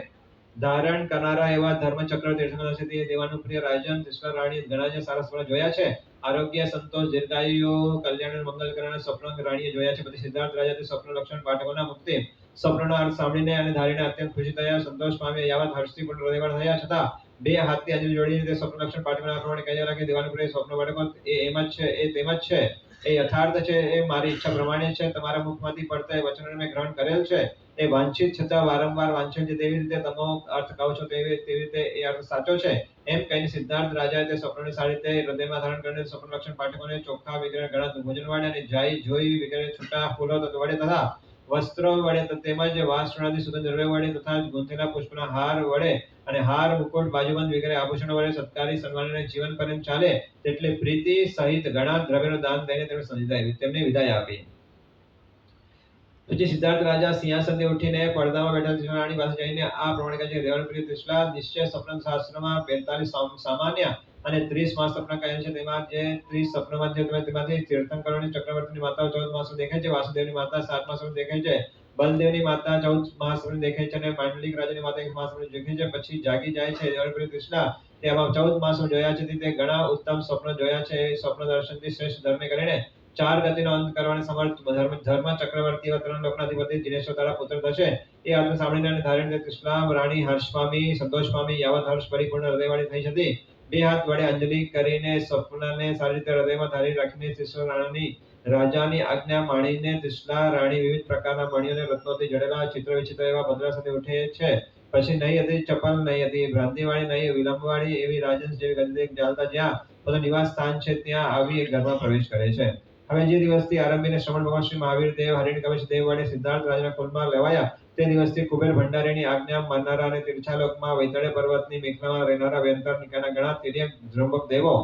ધારણ કરનારા એવા ધર્મ ચક્રવર્તી થશે. તે દેવાનું પ્રિય રાજન કૃષ્ણ રાણી ઘણા જે સારા સ્વપ્ન જોયા છે. આરોગ્ય, સંતોષ, દીર્ઘાયુ, કલ્યાણ અને મંગલ કરનારા સ્વપ્ન રાણીએ જોયા છે. પછી સિદ્ધાર્થ રાજાથી સ્વપ્ન લક્ષણ પાઠકોના મુક્તિ સ્વપ્નનો અર્થ સાંભળીને અને ધારીને અત્યંત ખુશી થયા, સંતોષ પામ્યા. યાવત હર્ષથી પણ હૃદયવાન થયા છતાં 2 હાથથી અંજલિ જોડીને તે સ્વપ્ન લક્ષણ પાઠકોના પ્રમાણે કહ્યા રાખે, દેવાનું પ્રિય સ્વપ્ન પાઠકો એ એમ જ છે, એ તેમ જ છે, એ યથાર્થ છે, એ મારી ઈચ્છા પ્રમાણે છે. તમારા મુખમાંથી પડતા એ વચનોને મેં ગ્રહણ કરેલ છે. એ વાંછિત છતાં વારંવાર વાંછન છે. તેવી રીતે તમે અર્થ કહો છો તેવી રીતે એ અર્થ સાચો છે. એમ કહીને સિદ્ધાર્થ રાજાએ તે સ્વપ્નને સારી રીતે હૃદયમાં ધારણ કરીને સ્વપ્ન લક્ષણ પાઠકોને ચોખ્ખા વગેરે ઘણા ભોજન વડે અને જાય જોઈ વગેરે છૂટા ફૂલો વડે તથા વસ્ત્રો વડે તેમજ વાસણાથી સુગંધ દ્રવ્ય વડે તથા ગૂંથેલા પુષ્પના હાર વડે અને હાર, મુકુટ, બાજુબંધ વગેરે આભૂષણો વડે સત્કારી સન્માનીને જીવન પર્યંત ચાલે તેટલી પ્રીતિ સહિત ઘણા દ્રવ્યનું દાન દઈને તેમને વિદાય આપી. પછી સિદ્ધાર્થ રાજા સિંહાસનથી ઉઠીને પડદામાં બેઠા ત્રિશલા રાણી પાસે જઈને આ પ્રમાણે કહે છે, દેવાનું પ્રિય ત્રિશલા, નિશ્ચય સ્વપ્ન શાસ્ત્રમાં 45 સામાન્ય અને 30 માસ સપના કહે છે. તેમાં જે 30 સપનામાં જે તેમાંથી તીર્થંકરોની ચક્રવર્તીની માતા 14 માસ દેખાય છે, વાસુદેવની માતા 7 માસ દેખાય છે, બલદેવની માતા 14 માસ દેખાય છે અને માંડલિક રાજાની માતા 1 માસ દેખાય છે. પછી જાગી જાય છે. દેવાનું પ્રિય ત્રિશલા, તે આમાં 14 માસ જોયા છે. તે ઘણા ઉત્તમ સ્વપ્ન જોયા છે. એ સ્વપ્ન દર્શનથી શ્રેષ્ઠ ધર્મે કરીને 4 ગતિનો અંત કરવાને સમર્થ ધર્મ ચક્રવર્તી એવા 3 લોકના અધિપતિ દિનેશ્વર તારા પુત્ર થશે. એ અર્થ સાંભળીને અને ધારીને ત્રિશલા રાણી હર્ષ પામી, સંતોષ પામી, યાવત હર્ષ પરિપૂર્ણ હૃદયવાળી થઈ હતી. 2 હાથ વડે અંજલિ કરીને સ્વપ્નને સારી રીતે હૃદયમાં ધારી રાખીને ત્રિશલા રાણી રાજાની આજ્ઞા માણીને ત્રિશલા રાણી વિવિધ પ્રકારના મણિઓ અને રત્નોથી જડેલા ચિત્ર વિચિત્ર એવા પદરા સાથે ઉઠે છે. પછી નહીં હતી ચપલ, નહીં હતી ભ્રાંતિવાળી, નહીં વિલંબવાળી એવી રાજહંસ જેવી ગંદી ચાલતા જ્યાં બધું નિવાસ સ્થાન છે ત્યાં આવી એક ઘરમાં પ્રવેશ કરે છે. હવે જે દિવસથી આરંભીને શ્રવણ ભગવાન શ્રી મહાવીર દેવ, હરિણકવચ દેવ વડે સિદ્ધાર્થ રાજાના કુલમાં લેવાયા તે દિવસથી કુબેર ભંડારીની આજ્ઞા માનનારા અને તીર્થાલોકમાં વૈતરણ્ય પર્વતની મેખલામાં રહેનારા વ્યંતર નિકાયના ઘણા તિર્યક ધ્રુવક દેવો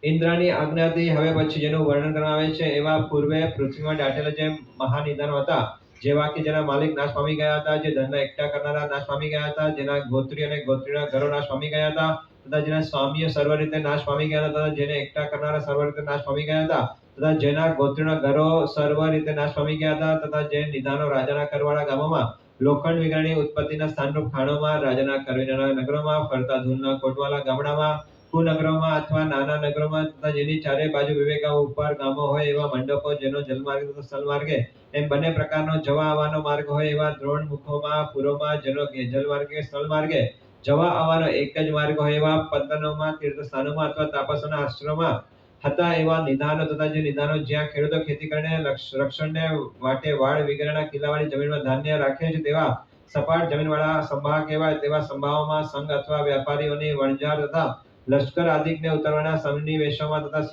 ઇન્દ્રની આજ્ઞાથી હવે પછી જેનું વર્ણન કરવામાં આવે છે એવા પૂર્વે પૃથ્વીમાં દાટેલા જે મહાનિદાનો હતા, જેવા કે જેના માલિક નાશ પામી ગયા હતા, જે ધનના એકઠા કરનારા નાશ પામી ગયા હતા, જેના ગોત્રી અને ગોત્રીના ઘરો નાશ પામી ગયા હતા તથા જેના સ્વામીઓ સર્વ રીતે નાશ પામી ગયા હતા, જેને એકઠા કરનારા સર્વ રીતે નાશ પામી ગયા હતા તથા જેના ગોત્રીના ઘરો સર્વ રીતે નાશ પામી ગયા હતા તથા જે નિદાનો રાજાના કરવાળા ગામોમાં લોખંડ વિગ્રહની ઉત્પત્તિના સ્થાનરૂપ ખાણોમાં, રાજાના કરવીના નગરોમાં, ફરતા ધૂળના કોટવાલા ગામડામાં, કુનગરોમાં અથવા નાના નગરોમાં તથા જેની ચારે બાજુ વિવેકા ઉપર ગામો હોય એવા મંડપો, જેનો જલમાર્ગે તથા સ્થળમાર્ગે એમ બંને પ્રકારનો જવા આવવાનો માર્ગ હોય એવા દ્રોણમુખોમાં, પુરોમાં, જેનો જલમાર્ગે સ્થળમાર્ગે જવા આવવાનો એક જ માર્ગ હોય એવા પતનોમાં, તીર્થસ્થાનોમાં અથવા તાપસોના આશ્રમમાં હતા એવા નિધાનો તથા જે નિધાનો જ્યાં ખેડૂતો ખેતી કરીને રક્ષણને માટે વાડ વગેરેના કિલ્લાવાળી જમીનમાં ધાન્ય રાખે છે તેવા સપાટ જમીનવાળા સંભાગ કહેવાય. તેવા સંભાવોમાં સંઘ અથવા વ્યાપારીઓની વણઝાર તથા લશ્કર આદિકને ઉતરવાના સન્નિવેશોમાં તથા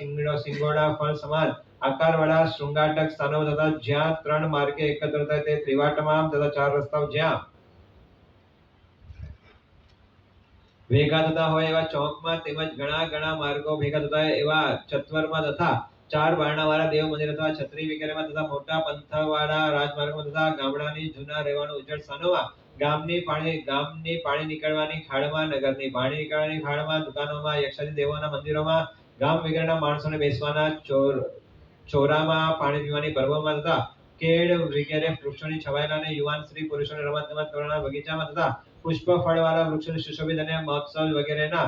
સિંગોડા ફળ સમાન આકારવાળા શૃંગાટક સ્થાનો તથા જ્યાં 3 માર્ગે એકત્ર થાય તે ત્રિવાટમાં તથા 4 રસ્તાઓ જ્યાં ભેગા થતા હોય એવા ચોકમાં, તેમજ ઘણા માર્ગો ભેગા થતા હોય એવા ચત્વરમાં તથા 4 બારણાવાળા દેવ મંદિર અથવા છત્રી વગેરેમાં તથા મોટા પંથવાળા રાજમાર્ગમાં તથા ગામડાની જૂના રહેવાનું ઉજ્જડ સ્થાનોમાં, ગામની પાણી નીકળવાની ખાડમાં, નગરની પાણી નીકળવાની ખાડમાં, દુકાનોમાં, યક્ષાદી દેવોના મંદિરોમાં, ગામ વગેરેના માણસોને બેસવાના ચોરામાં, પાણી પીવાની પર્વમાં તથા કેળ વગેરે વૃક્ષોની છવાયેલા અને યુવાન સ્ત્રી પુરુષોને રમત કરવાના બગીચામાં તથા પુષ્પ ફળવાળા વૃક્ષોની સુશોભિત અને મહોત્સવ વગેરેના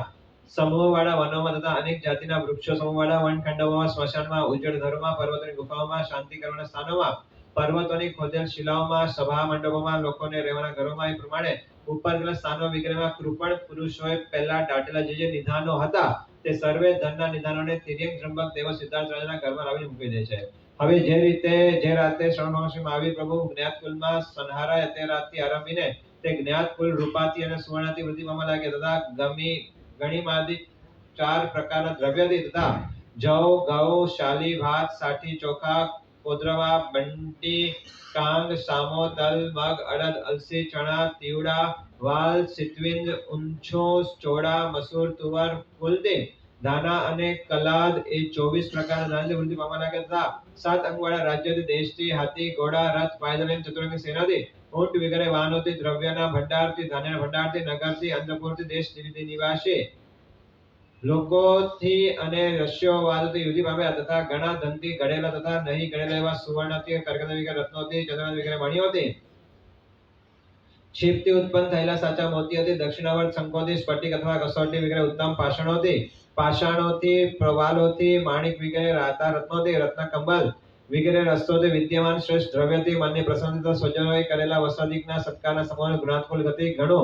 સમૂહવાળા વનોમાં તથા અનેક જાતિના વૃક્ષો સમૂહવાળા વનખંડોમાં, સ્મશાનમાં, ઉજ્જડ ઘરોમાં, પર્વતોની ગુફાઓમાં, શાંતિ કરવાના સ્થાનોમાં, પર્વતોની ખોદેલ શિલાઓમાં, સભા મંડપોમાં, લોકોને રહેવાના ઘરોમાં, એ પ્રમાણે ઉપરના સ્થાનો વગેરેમાં કૃપણ પુરુષોએ પહેલા દાટેલા જે નિધાનો હતા તે સર્વે ધનના નિધાનોને તિર્યક ત્રંબક દેવ સિદ્ધાર્થ રાજાના ઘરમાં લાવી મૂકી દે છે. હવે જે રાતે શ્રવણ મહર્ષિ મહાવીર પ્રભુ જ્ઞાતકુલમાં સંહારાય તે રાતથી આરંભીને તે જ્ઞાતકુલ રૂપાથી અને સુવર્ણાથી વૃદ્ધિ પામવા લાગે તથા ગણીમાદી 4 પ્રકારના દ્રવ્યથી તથા જવ, ઘઉં, શાલી, ભાત, સાઠી, ચોખા, કોદરવા, બંટી, કાંગ, સામો, તલ, મગ, અડદ, અલસી, ચણા, તીવડા, વાલ, સિતવિંદ, ઊંછો, ચોળા, મસૂર, તુવર, ફૂલદી, ધાના અને કલાદ એ 24 પ્રકારના ધાન્યથી વૃદ્ધિ પામવા લાગે તથા 7 અંગવાળા રાજ્યોથી, દેશથી, હાથી, ઘોડા, રથ, પાયદળ, ચતુરંગી સેનાથી, ઊંટ વગેરે વાહનોથી, દ્રવ્યના ભંડારથી, ધાન્યના ભંડારથી, નગરથી, અંતઃપુરથી, દેશ નિવાસી લોકોથી અને રસ્યોવાદથી વૃદ્ધિ પામ્યા તથા ઘણા ધનથી ઘડેલા તથા નહીં ઘડેલા એવા સુવર્ણથી, કરકદ વગેરે રત્નોથી, ચંદ્રમત વગેરે મણિઓથી, છીપથી ઉત્પન્ન થયેલા સાચા મોતીઓથી, દક્ષિણાવર્ત શંખોથી, સ્ફટિક અથવા કસોટી વગેરે ઉત્તમ પાષાણોથી, પ્રવાલોથી, માણિક વગેરે રાતા રત્નોથી, રત્ન કંબલ વગેરે રસ્તોથી, વિદ્યમાન શ્રેષ્ઠ દ્રવ્યથી, મનની પ્રસન્નતા સ્વજનોએ કરેલા વસાદિકના સત્કારના સમૂહ ગુણાત્કુલ ગતિ ઘણો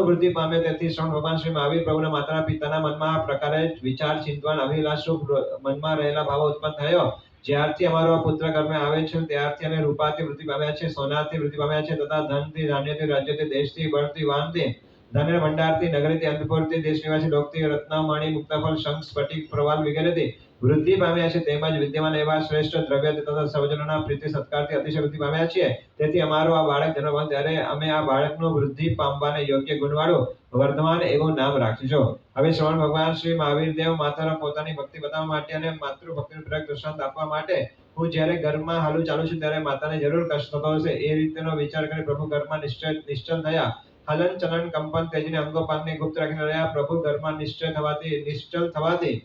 વૃદ્ધિ પામે. તેથી શ્રવણ ભગવાન શ્રી મહાવીર પ્રભુના માતાના પિતાના મનમાં આ પ્રકારે વિચાર, ચિંતન, અભિલાષ રૂપ મનમાં રહેલા ભાવો ઉત્પન્ન થયો. જ્યારથી અમારો પુત્ર ગર્ભમાં આવે છે ત્યારથી અમે રૂપાથી વૃદ્ધિ પામ્યા છે, સોનાથી વૃદ્ધિ પામ્યા છે તથા ધનથી, ધાન્યથી, રાજ્યથી, દેશથી, બળથી, વાહનથી, ધાન્ય ભંડારથી, નગરીથી, અંતઃપુરથી, દેશ નિવાસી લોકથી, રત્ન, મણિ, મુક્તાફળ, શંખ, સ્ફટિક, પ્રવાલ વગેરેથી વૃદ્ધિ પામ્યા છે. તેમજ વિદ્યમાન એવા શ્રેષ્ઠ દ્રવ્યથી તથા સર્વજનોના પ્રીતિ સત્કારથી અતિશય વૃદ્ધિ પામ્યા છીએ. તેથી અમારો આ બાળક જન્મ ત્યારે અમે આ બાળકનું વૃદ્ધિ પામવાને યોગ્ય ગુણવાળું વર્ધમાન એવું નામ રાખીશું. હવે શ્રવણ ભગવાન શ્રી મહાવીર દેવ માતાના પોતાની ભક્તિ બતાવવા માટે અને માતૃ ભક્તિનું પ્રગ દૃષ્ટાંત આપવા માટે હું જ્યારે ગર્ભમાં હાલું ચાલુ છું ત્યારે માતાને જરૂર કષ્ટ થતો હશે એ રીતેનો વિચાર કરી પ્રભુ ગર્ભમાં નિશ્ચલ થયા. હલન ચલન કંપન તેજીને અંગોપાંગને ગુપ્ત રાખીને રહ્યા. પ્રભુ ગર્ભમાં નિશ્ચલ થવાથી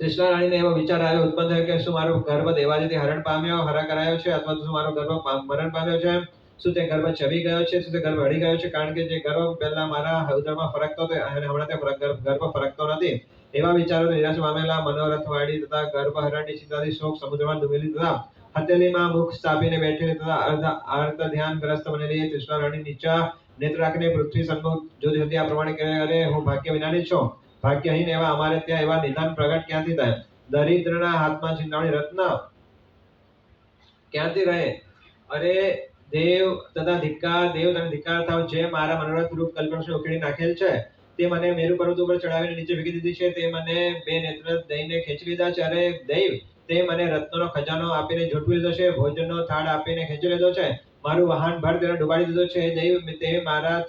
કૃષ્ણ રાણીને એવો વિચાર આવ્યો ઉત્પન્ન થયો કે શું મારો ગર્ભ દેવાજીથી હરણ પામ્યો, હરા કરાયો છે અથવા શું મારો ગર્ભ મરણ પામ્યો છે? શું તે ગર્ભ ચવી ગયો છે? શું તે ગર્ભ હળી ગયો છે? કારણ કે જે ગર્ભ પહેલા મારા ઉદરમાં ફરકતો હતો અને હમણાં તે ગર્ભ ફરકતો નથી. એવા વિચારો નિરાશ પામેલા મનોરથવાળી તથા ગર્ભહરણની ચિંતાથી શોક સમુદ્રમાં ડૂબેલી તથા હથેલીમાં મુખ સ્થાપીને બેઠેલી તથા અર્ધ ધ્યાનગ્રસ્ત બનેલી કૃષ્ણ રાણી નીચા નેત્ર રાખીને પૃથ્વી સન્મુખ જોતી હતી. આ પ્રમાણે કહે, અરે હું ભાગ્ય વિનાની છું, ભાગ્યહીન એવા અમારે ત્યાં એવા નિધાન પ્રગટ ક્યાંથી થાય? દરિદ્રના હાથમાં ચિંતામણી રત્ન ક્યાંથી રહે? અરે દેવ તને ધિક્કાર થાવ, જે મારા મનોરથ રૂપ કલ્પના ઉકેડી નાખેલ છે તે મને મેરુ પર્વત ઉપર ચડાવીને નીચે ફેંકી દીધી છે. તે મને 2 નેત્ર દઈને ખેંચી લીધા છે. અરે દેવ, તે મને રત્નોનો ખજાનો આપીને ઝૂંટવી લીધો છે, ભોજનનો થાળ આપીને ખેંચી લીધો છે, મારું વાહન ભર તેને ડુબાડી દીધો છે. દેવ, તે મારા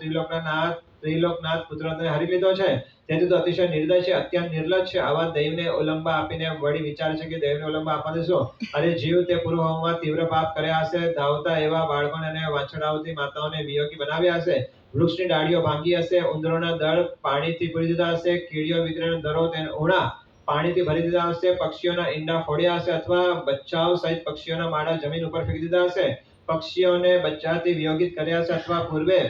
ત્રિલોકનાથ પુત્રને હરી લીધો છે. તેથી તો અતિશય નિર્દય છે, અત્યંત નિર્લજ છે. આવા દૈવને ઉલ્લંબા આપીને વળી વિચાર છે કે દૈવને ઉલ્લંબા આપવા દેશો. અરે જીવ, તે પૂર્વમાં તીવ્ર પાપ કર્યા હશે, ધાવતા એવા બાળકોને અને વાછડાઓથી માતાઓને વિયોગી બનાવ્યા હશે, વૃક્ષની ડાળીઓ ભાંગી હશે, ઉંદરોના દળ પાણીથી પૂરી દીધા હશે, કીડીઓ વિતરણ દરો તેને ઉણા પાણીથી ભરી દીધા હશે, પક્ષીઓના ઈંડા ફોડ્યા હશે અથવા બચ્ચાઓ સહિત પક્ષીઓના માળા જમીન ઉપર ફેંકી દીધા હશે, પક્ષીઓને બચ્ચાથી વિયોગિત કર્યા હશે અથવા પૂર્વે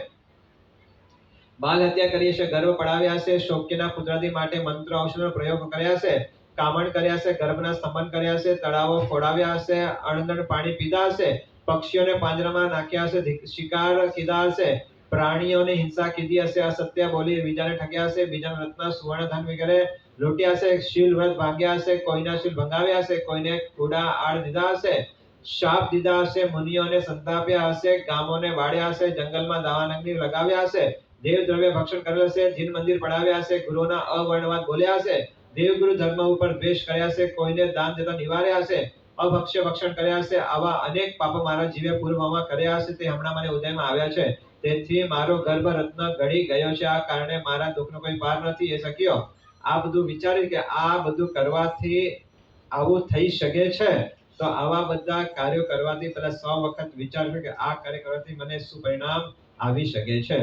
બાલ હત્યા કરી છે, ગર્ભ પડાવ્યા છે, શોક્યના પુત્રાદી માટે મંત્ર ઔષધનો પ્રયોગ કર્યા છે, કામણ કર્યા છે, ગર્ભના સ્તંભન કર્યા છે, તળાવો ફોડાવ્યા હશે, અણંદણ પાણી પીધા હશે, પક્ષીઓને પાંજરામાં નાખ્યા હશે, શિકાર કીધા હશે, પ્રાણીઓની હિંસા કીધી હશે, અસત્ય બોલી બીજાને ઠગ્યા હશે, બીજાના રત્ન સુવર્ણ ધન વગેરે લૂંટ્યા હશે, શીલ વ્રત ભાંગ્યા હશે, કોઈના શીલ ભંગાવ્યા હશે, કોઈને કુડા આડ દીધા હશે, શાપ દીધા હશે, મુનિઓને સંતાપ્યા હશે, ગામોને વાળ્યા હશે, જંગલમાં દાવાનગની લગાવ્યા હશે, દેવ દ્રવ્ય ભક્ષણ કરેલ હશે, જીન મંદિર પડાવ્યા હશે, ગુરુના અવર્ણવાદ બોલ્યા હશે, દેવગુરુ ધર્મ ઉપર દ્વેષ કર્યા હશે, કોઈને દાન દેતા નિવાર્યા હશે, અભક્ષ્ય ભક્ષણ કર્યા હશે, આવા અનેક પાપ મારા જીવે પૂર્વમાં કર્યા હશે, તે હમણાં મને ઉદયમાં આવ્યા છે. તેથી મારો ગર્ભ રત્ન ગળી ગયો છે. આ કારણે મારા દુઃખનો કોઈ પાર નથી. એ સખ્યો આ બધું વિચાર્યું કે આ બધું કરવાથી આવું થઈ શકે છે, તો આવા બધા કાર્યો કરવાથી પહેલા 100 વખત વિચારજો કે આ કાર્ય કરવાથી મને શું પરિણામ આવી શકે છે.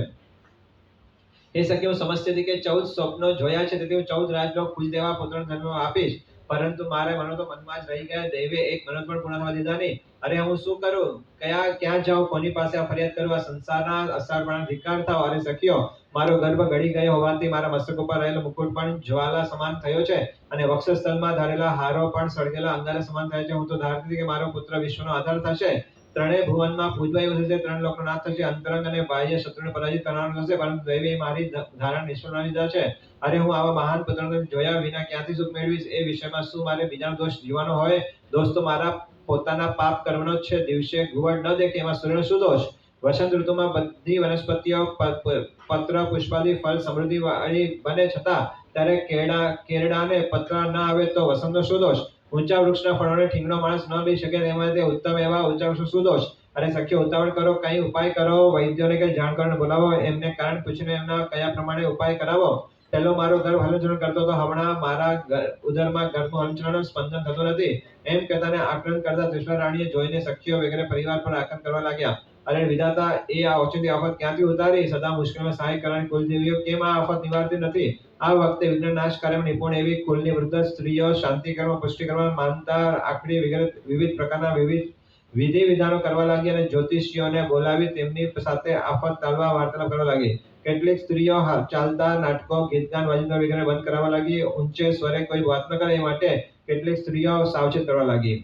એ સખ્યો સમજતી હતી કે 14 સ્વપ્નો જોયા છે, તેથી હું 14 રાજલોક પૂજ દેવા પુત્રનો જન્મ આપીશ, પરંતુ મારે મનો તો મનમાં જ રહી ગયા. દૈવે એક મનોત પણ પૂર્ણ થવા દીધા નહીં. અરે હું શું કરું, ક્યાં જાઉં, કોની પાસે આ ફરિયાદ કરું? આ સંસારના અસારપણા ધિક્કાર થાવ. અરે સખ્યો, મારો ગર્ભ ગળી ગયો હોવાથી મારા મસ્તક ઉપર રહેલો મુકુટ પણ જ્વાલા સમાન થયો છે, અને વક્ષસ્થળમાં ધારેલા હારો પણ સળગેલા અંગારા સમાન થયા છે. હું તો ધારતી હતી કે મારો પુત્ર વિશ્વનો આધાર થશે, ત્રણેય ભુવનમાં પૂજવાય થશે, 3 લોકનો નાથ થશે, અંતરંગ અને બાહ્ય શત્રુને પરાજિત કરવાનો થશે, પરંતુ દૈવે મારી ધારણ નિષ્ફળ ના લીધા છે. અરે હું આવા મહાન પુત્રને જોયા વિના ક્યાંથી સુખ મેળવીશ? એ વિષયમાં શું મારે બીજાનો દોષ જીવાનો હોય? દોષ તો મારા પોતાના પાપ કર્મનો જ છે. દિવસે ઘુવડ ન દેખે એમાં સૂર્યનો શું દોષ? વસંત ઋતુમાં બધી વનસ્પતિઓ પત્ર પુષ્પાદી ફળ સમૃદ્ધિ વાળી બને, છતાં ત્યારે કેરડાને પત્ર ન આવે તો વસંતનો શું દોષ? ઊંચા વૃક્ષના ફળોને ઠીંગણો માણસ ન લઈ શકે, તેમાં તે ઉત્તમ એવા ઊંચા વૃક્ષ શું દોષ? અરે સખ્યો, ઉતાવળ કરો, કઈ ઉપાય કરો, વૈદ્યોને કઈ જાણ કરીને બોલાવો, એમને કારણ પૂછીને એમના કયા પ્રમાણે ઉપાય કરાવો. પહેલો મારો ગર્ભ હલનચલન કરતો હતો, હમણાં મારા ઉદરમાં ગર્ભનું હલનચલન સ્પંદન થતું નથી. એમ કહેતાને આક્રંદ કરતા તૃષ્ણા રાણીએ જોઈને સખ્યો વગેરે પરિવાર પર આક્રંદ કરવા લાગ્યા. અરે વિધાતા, એ આ ઓચિંતી આફત ક્યાંથી ઉતારી? સદા મુશ્કેલમાં સહાય કરવાની કુલદેવીઓ કેમ આ આફત નિવારતી નથી? આ વખતે વિઘ્ન નાશ કાર્યમાં નિપુણ એવી કુલની વૃદ્ધ સ્ત્રીઓ શાંતિ કરવા, પુષ્ટિ કરવા, માનતા, આખડી વગેરે વિવિધ પ્રકારના વિધિ વિધાનો કરવા લાગી, અને જ્યોતિષીઓને બોલાવી તેમની સાથે આફત ટાળવા વાર્તાલાપ કરવા લાગી. કેટલીક સ્ત્રીઓ ચાલતા નાટકો, ગીતગાન, વાજિંત્ર વગેરે બંધ કરાવવા લાગી. ઊંચે સ્વરે કોઈ વાત ન કરે એ માટે કેટલીક સ્ત્રીઓ સાવચેત કરવા લાગી.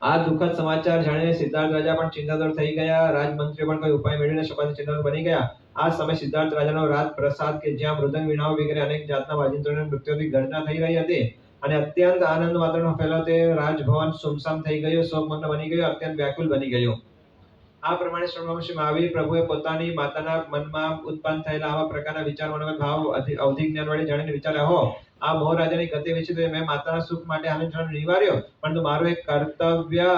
આ દુઃખદ સમાચાર જાણીને સિદ્ધાર્થ રાજા પણ ચિંતાતુર થઈ ગયા. રાજમંત્રીઓ પણ કોઈ ઉપાય મેળવી ન શકવાથી ચિંતાતુર બની ગયા. આ સમય સિદ્ધાર્થ રાજાનો રાજ પ્રસાદ કે જ્યાં મૃદંગ, વીણાઓ વગેરે અનેક જાતના વાજિંત્રોની નૃત્યોથી ગર્જના થઈ રહી હતી, અને અત્યંત આનંદ વાતાવરણ ફેલાયો. તે રાજભવન સુમસામ થઈ ગયું, શોકમગ્ન બની ગયું, અત્યંત વ્યાકુલ બની ગયું. આ પ્રમાણે શ્રી મહાવીર પ્રભુએ પોતાની માતાના મનમાં ઉત્પન્ન થયેલા આવા પ્રકારના વિચાર, મનોગત ભાવ અવધિ જ્ઞાન વડે જાણીને વિચાર્યા, હો આ મોહ રાજાની ગતિ વિશે મેં માતાના સુખ માટે હલનચલન નિવાર્યો, પરંતુ મારું એક કર્તવ્ય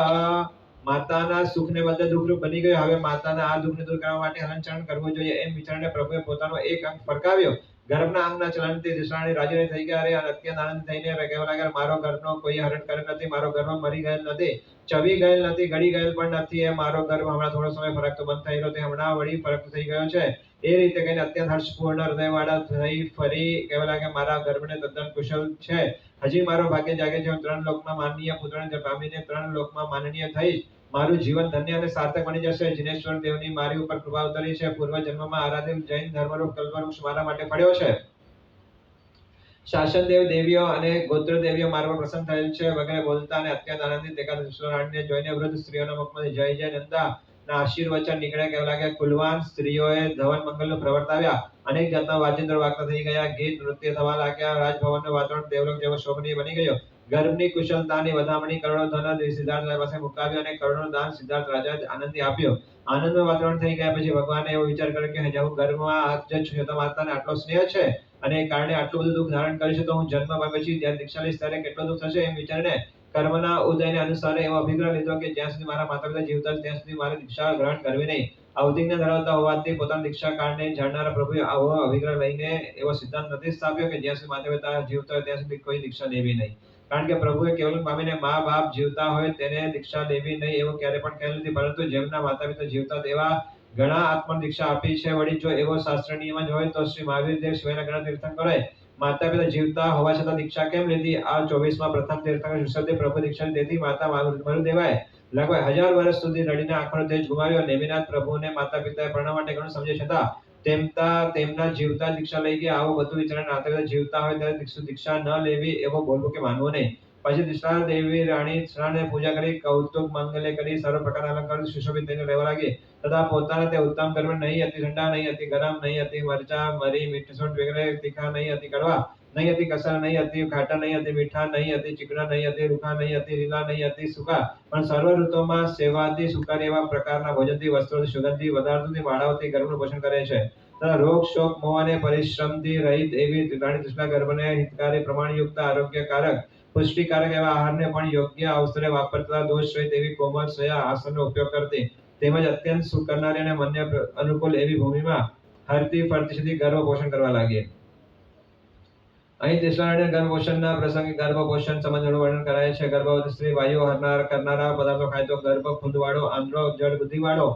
માતાના સુખને બદલે દુઃખરૂપ બની ગયું. હવે માતાના આ દુઃખને દૂર કરવા માટે હલનચલન કરવું જોઈએ. એમ વિચારીને પ્રભુએ પોતાનો એક અંગ ફરકાવ્યો. ગર્ભના અંગના ચલનથી દૃષ્ટાણી રાજી થઈ ગયા. અને અત્યંત આનંદ થઈને કહેવા લાગ્યા, મારો ગર્ભનો કોઈ હરણ કરેલ નથી, મારો ગર્ભ મરી ગયેલ નથી, ચવી ગયેલ નથી, ગળી ગયેલ પણ નથી. એ મારો ગર્ભ હમણાં થોડો સમય ફરકતો બંધ થયેલો, તે હમણાં વળી ફરકતો થઈ ગયો છે. એ રીતે કહીને અત્યંત હર્ષપૂર્ણ હૃદયવાળા થઈ ફરી કહેવા લાગ્યા, મારા ગર્ભને તદ્દન કુશલ છે. હજી મારો ભાગ્ય જાગે છે. હું 3 લોકમાં માનનીય પુત્રને પામીને 3 લોકમાં માનનીય થઈશ. મારું જીવન ધન્ય અને સાર્થક બની જશે. જિનેશ્વર દેવની મારી ઉપર કૃપા ઉતરી છે. પૂર્વ જન્મમાં આરાધિત જૈન ધર્મરૂપ કલ્પવૃક્ષ મારા માટે ફળ્યો છે. શાસન દેવ દેવીઓ અને ગોત્ર દેવીઓ મારા પર પ્રસન્ન થયેલ છે વગેરે બોલતા અને અત્યંત આનંદિત એકાદશ રાણીને જોઈને વૃદ્ધ સ્ત્રીઓના મુખમાંથી જય જય નંદા ના આશીર્વચન નીકળ્યા. કહેવા લાગ્યા, કુલવાન સ્ત્રીઓએ ધવન મંગલનું પ્રવર્તાવ્યા. અનેક જાતના વાજિંત્ર વાગતા થઈ ગયા, ગીત નૃત્ય થવા લાગ્યા. રાજભવનનું વાતાવરણ દેવલોક જેવો શોભનીય બની ગયો. ગર્ભની કુશળતાની વધામણી કરોડો ધન સિદ્ધાર્થ રાજા પાસે મુકાવ્યો, અને કરોડો દાન સિદ્ધાર્થ રાજાએ આનંદથી આપ્યો. આનંદનું વાતાવરણ થઈ ગયા પછી ભગવાને એવો વિચાર કર્યો કે હું ગર્ભમાં જ છું, તો માતાને આટલો સ્નેહ છે અને એ કારણે આટલું બધું દુઃખ ધારણ કર્યું છે, તો હું જન્મ પામ્યા પછી જ્યારે દીક્ષા લઈશ ત્યારે કેટલો દુઃખ થશે. એમ વિચારીને કર્મના ઉદયને અનુસાર એવો અભિપ્રાય લીધો કે જ્યાં સુધી મારા માતા પિતા જીવતા ત્યાં સુધી મારે દીક્ષા ગ્રહણ કરવી નહીં. અવધિજ્ઞ ધરાવતા હોવાથી પોતાની દીક્ષા કારણે જાણનારા પ્રભુએ આવો અભિપ્રાય લઈને એવો સિદ્ધાંત નથી સ્થાપ્યો કે જ્યાં સુધી માતા પિતા જીવતા હોય ત્યાં સુધી કોઈ દીક્ષા લેવી નહીં. કારણ કે પ્રભુએ કેવલ પામીને મા બાપ જીવતા હોય તેને દીક્ષા લેવી નહીં એવું ક્યારે પણ કહેલું નથી, પરંતુ જેમના માતા પિતા જીવતા તેવા ઘણા આત્મ દીક્ષા આપી છે. વળી જો એવો શાસ્ત્ર નિયમ જ હોય તો શ્રી મહાવીર દેવ સિવાયના ઘણા તીર્થંકરોએ માતા પિતા જીવતા હોવા છતાં દીક્ષા કેમ લીધી? આ 24માં પ્રથમ તીર્થંકર ઋષભદેવ પ્રભુ દીક્ષા તેથી માતા મરુદેવાએ લગભગ 1000 વર્ષ સુધી રડીને આંખોનો તેજ ગુમાવ્યો. નેમિનાથ પ્રભુને માતા પિતાએ પ્રણામ માટે ઘણું સમજે છતાં તેમના જીવતા દીક્ષા લઈ ગયા આવું બધું વિચારીને રાત્રે જીવતા હોય ત્યારે દીક્ષા ન લેવી એવો બોલવું કે માનવું નહીં. પછી તિષ્લા દેવી રાણી તિષ્લાને પૂજા કરી કૌતુક માંગલ્ય કરી સર્વ પ્રકારના અલંકાર સુશોભિત થઈને રહેવા લાગી. તથા પોતાને તે ઉત્તમ કર્મ નહીં હતી ઠંડા, નહીં હતી ગરમ, નહીં હતી મરચા મરી મીઠસૂટ વગેરે તીખા, નહીં હતી કડવા, નહીં હતી કસર, નહીં હતી ખાટા, નહીં હતી મીઠા, નહીં હતી ચીકણા, નહીં હતી રૂખા, નહીં હતી લીલા, નહીં હતી સૂકા, પણ સર્વ ઋતુમાં સેવાથી સુકારી એવા પ્રકારના ભોજનથી વસ્ત્રોથી સુગંધી પદાર્થોથી માળાઓથી ગર્ભનું પોષણ કરે છે. તથા રોગ શોક મોહ અને પરિશ્રમથી રહિત એવી રાણી તિષ્લા ગર્ભને હિતકારી પ્રમાણયુક્ત આરોગ્યકારક પુષ્ટિકારક એવા આહારને પણ યોગ્ય અવસરે વાપરતા દોષ રહિત એવી કોમળ સયા આસનનો ઉપયોગ કરતી, તેમજ અત્યંત સુખ કરનારી અને મન્ય અનુકૂળ એવી ભૂમિમાં હરતી ફરતી સુધી ગર્ભ પોષણ કરવા લાગી. અહીં તિષ્લા ગર્ભપોષણના પ્રસંગે ગર્ભપોષણ સંબંધોનું વર્ણન કરાય છે. ગર્ભવતી સ્ત્રી વાયુ કરનારા પદાર્થો ખાય તો ગર્ભ ખૂંદવાળો, આંધળો, જડ બુદ્ધિવાળો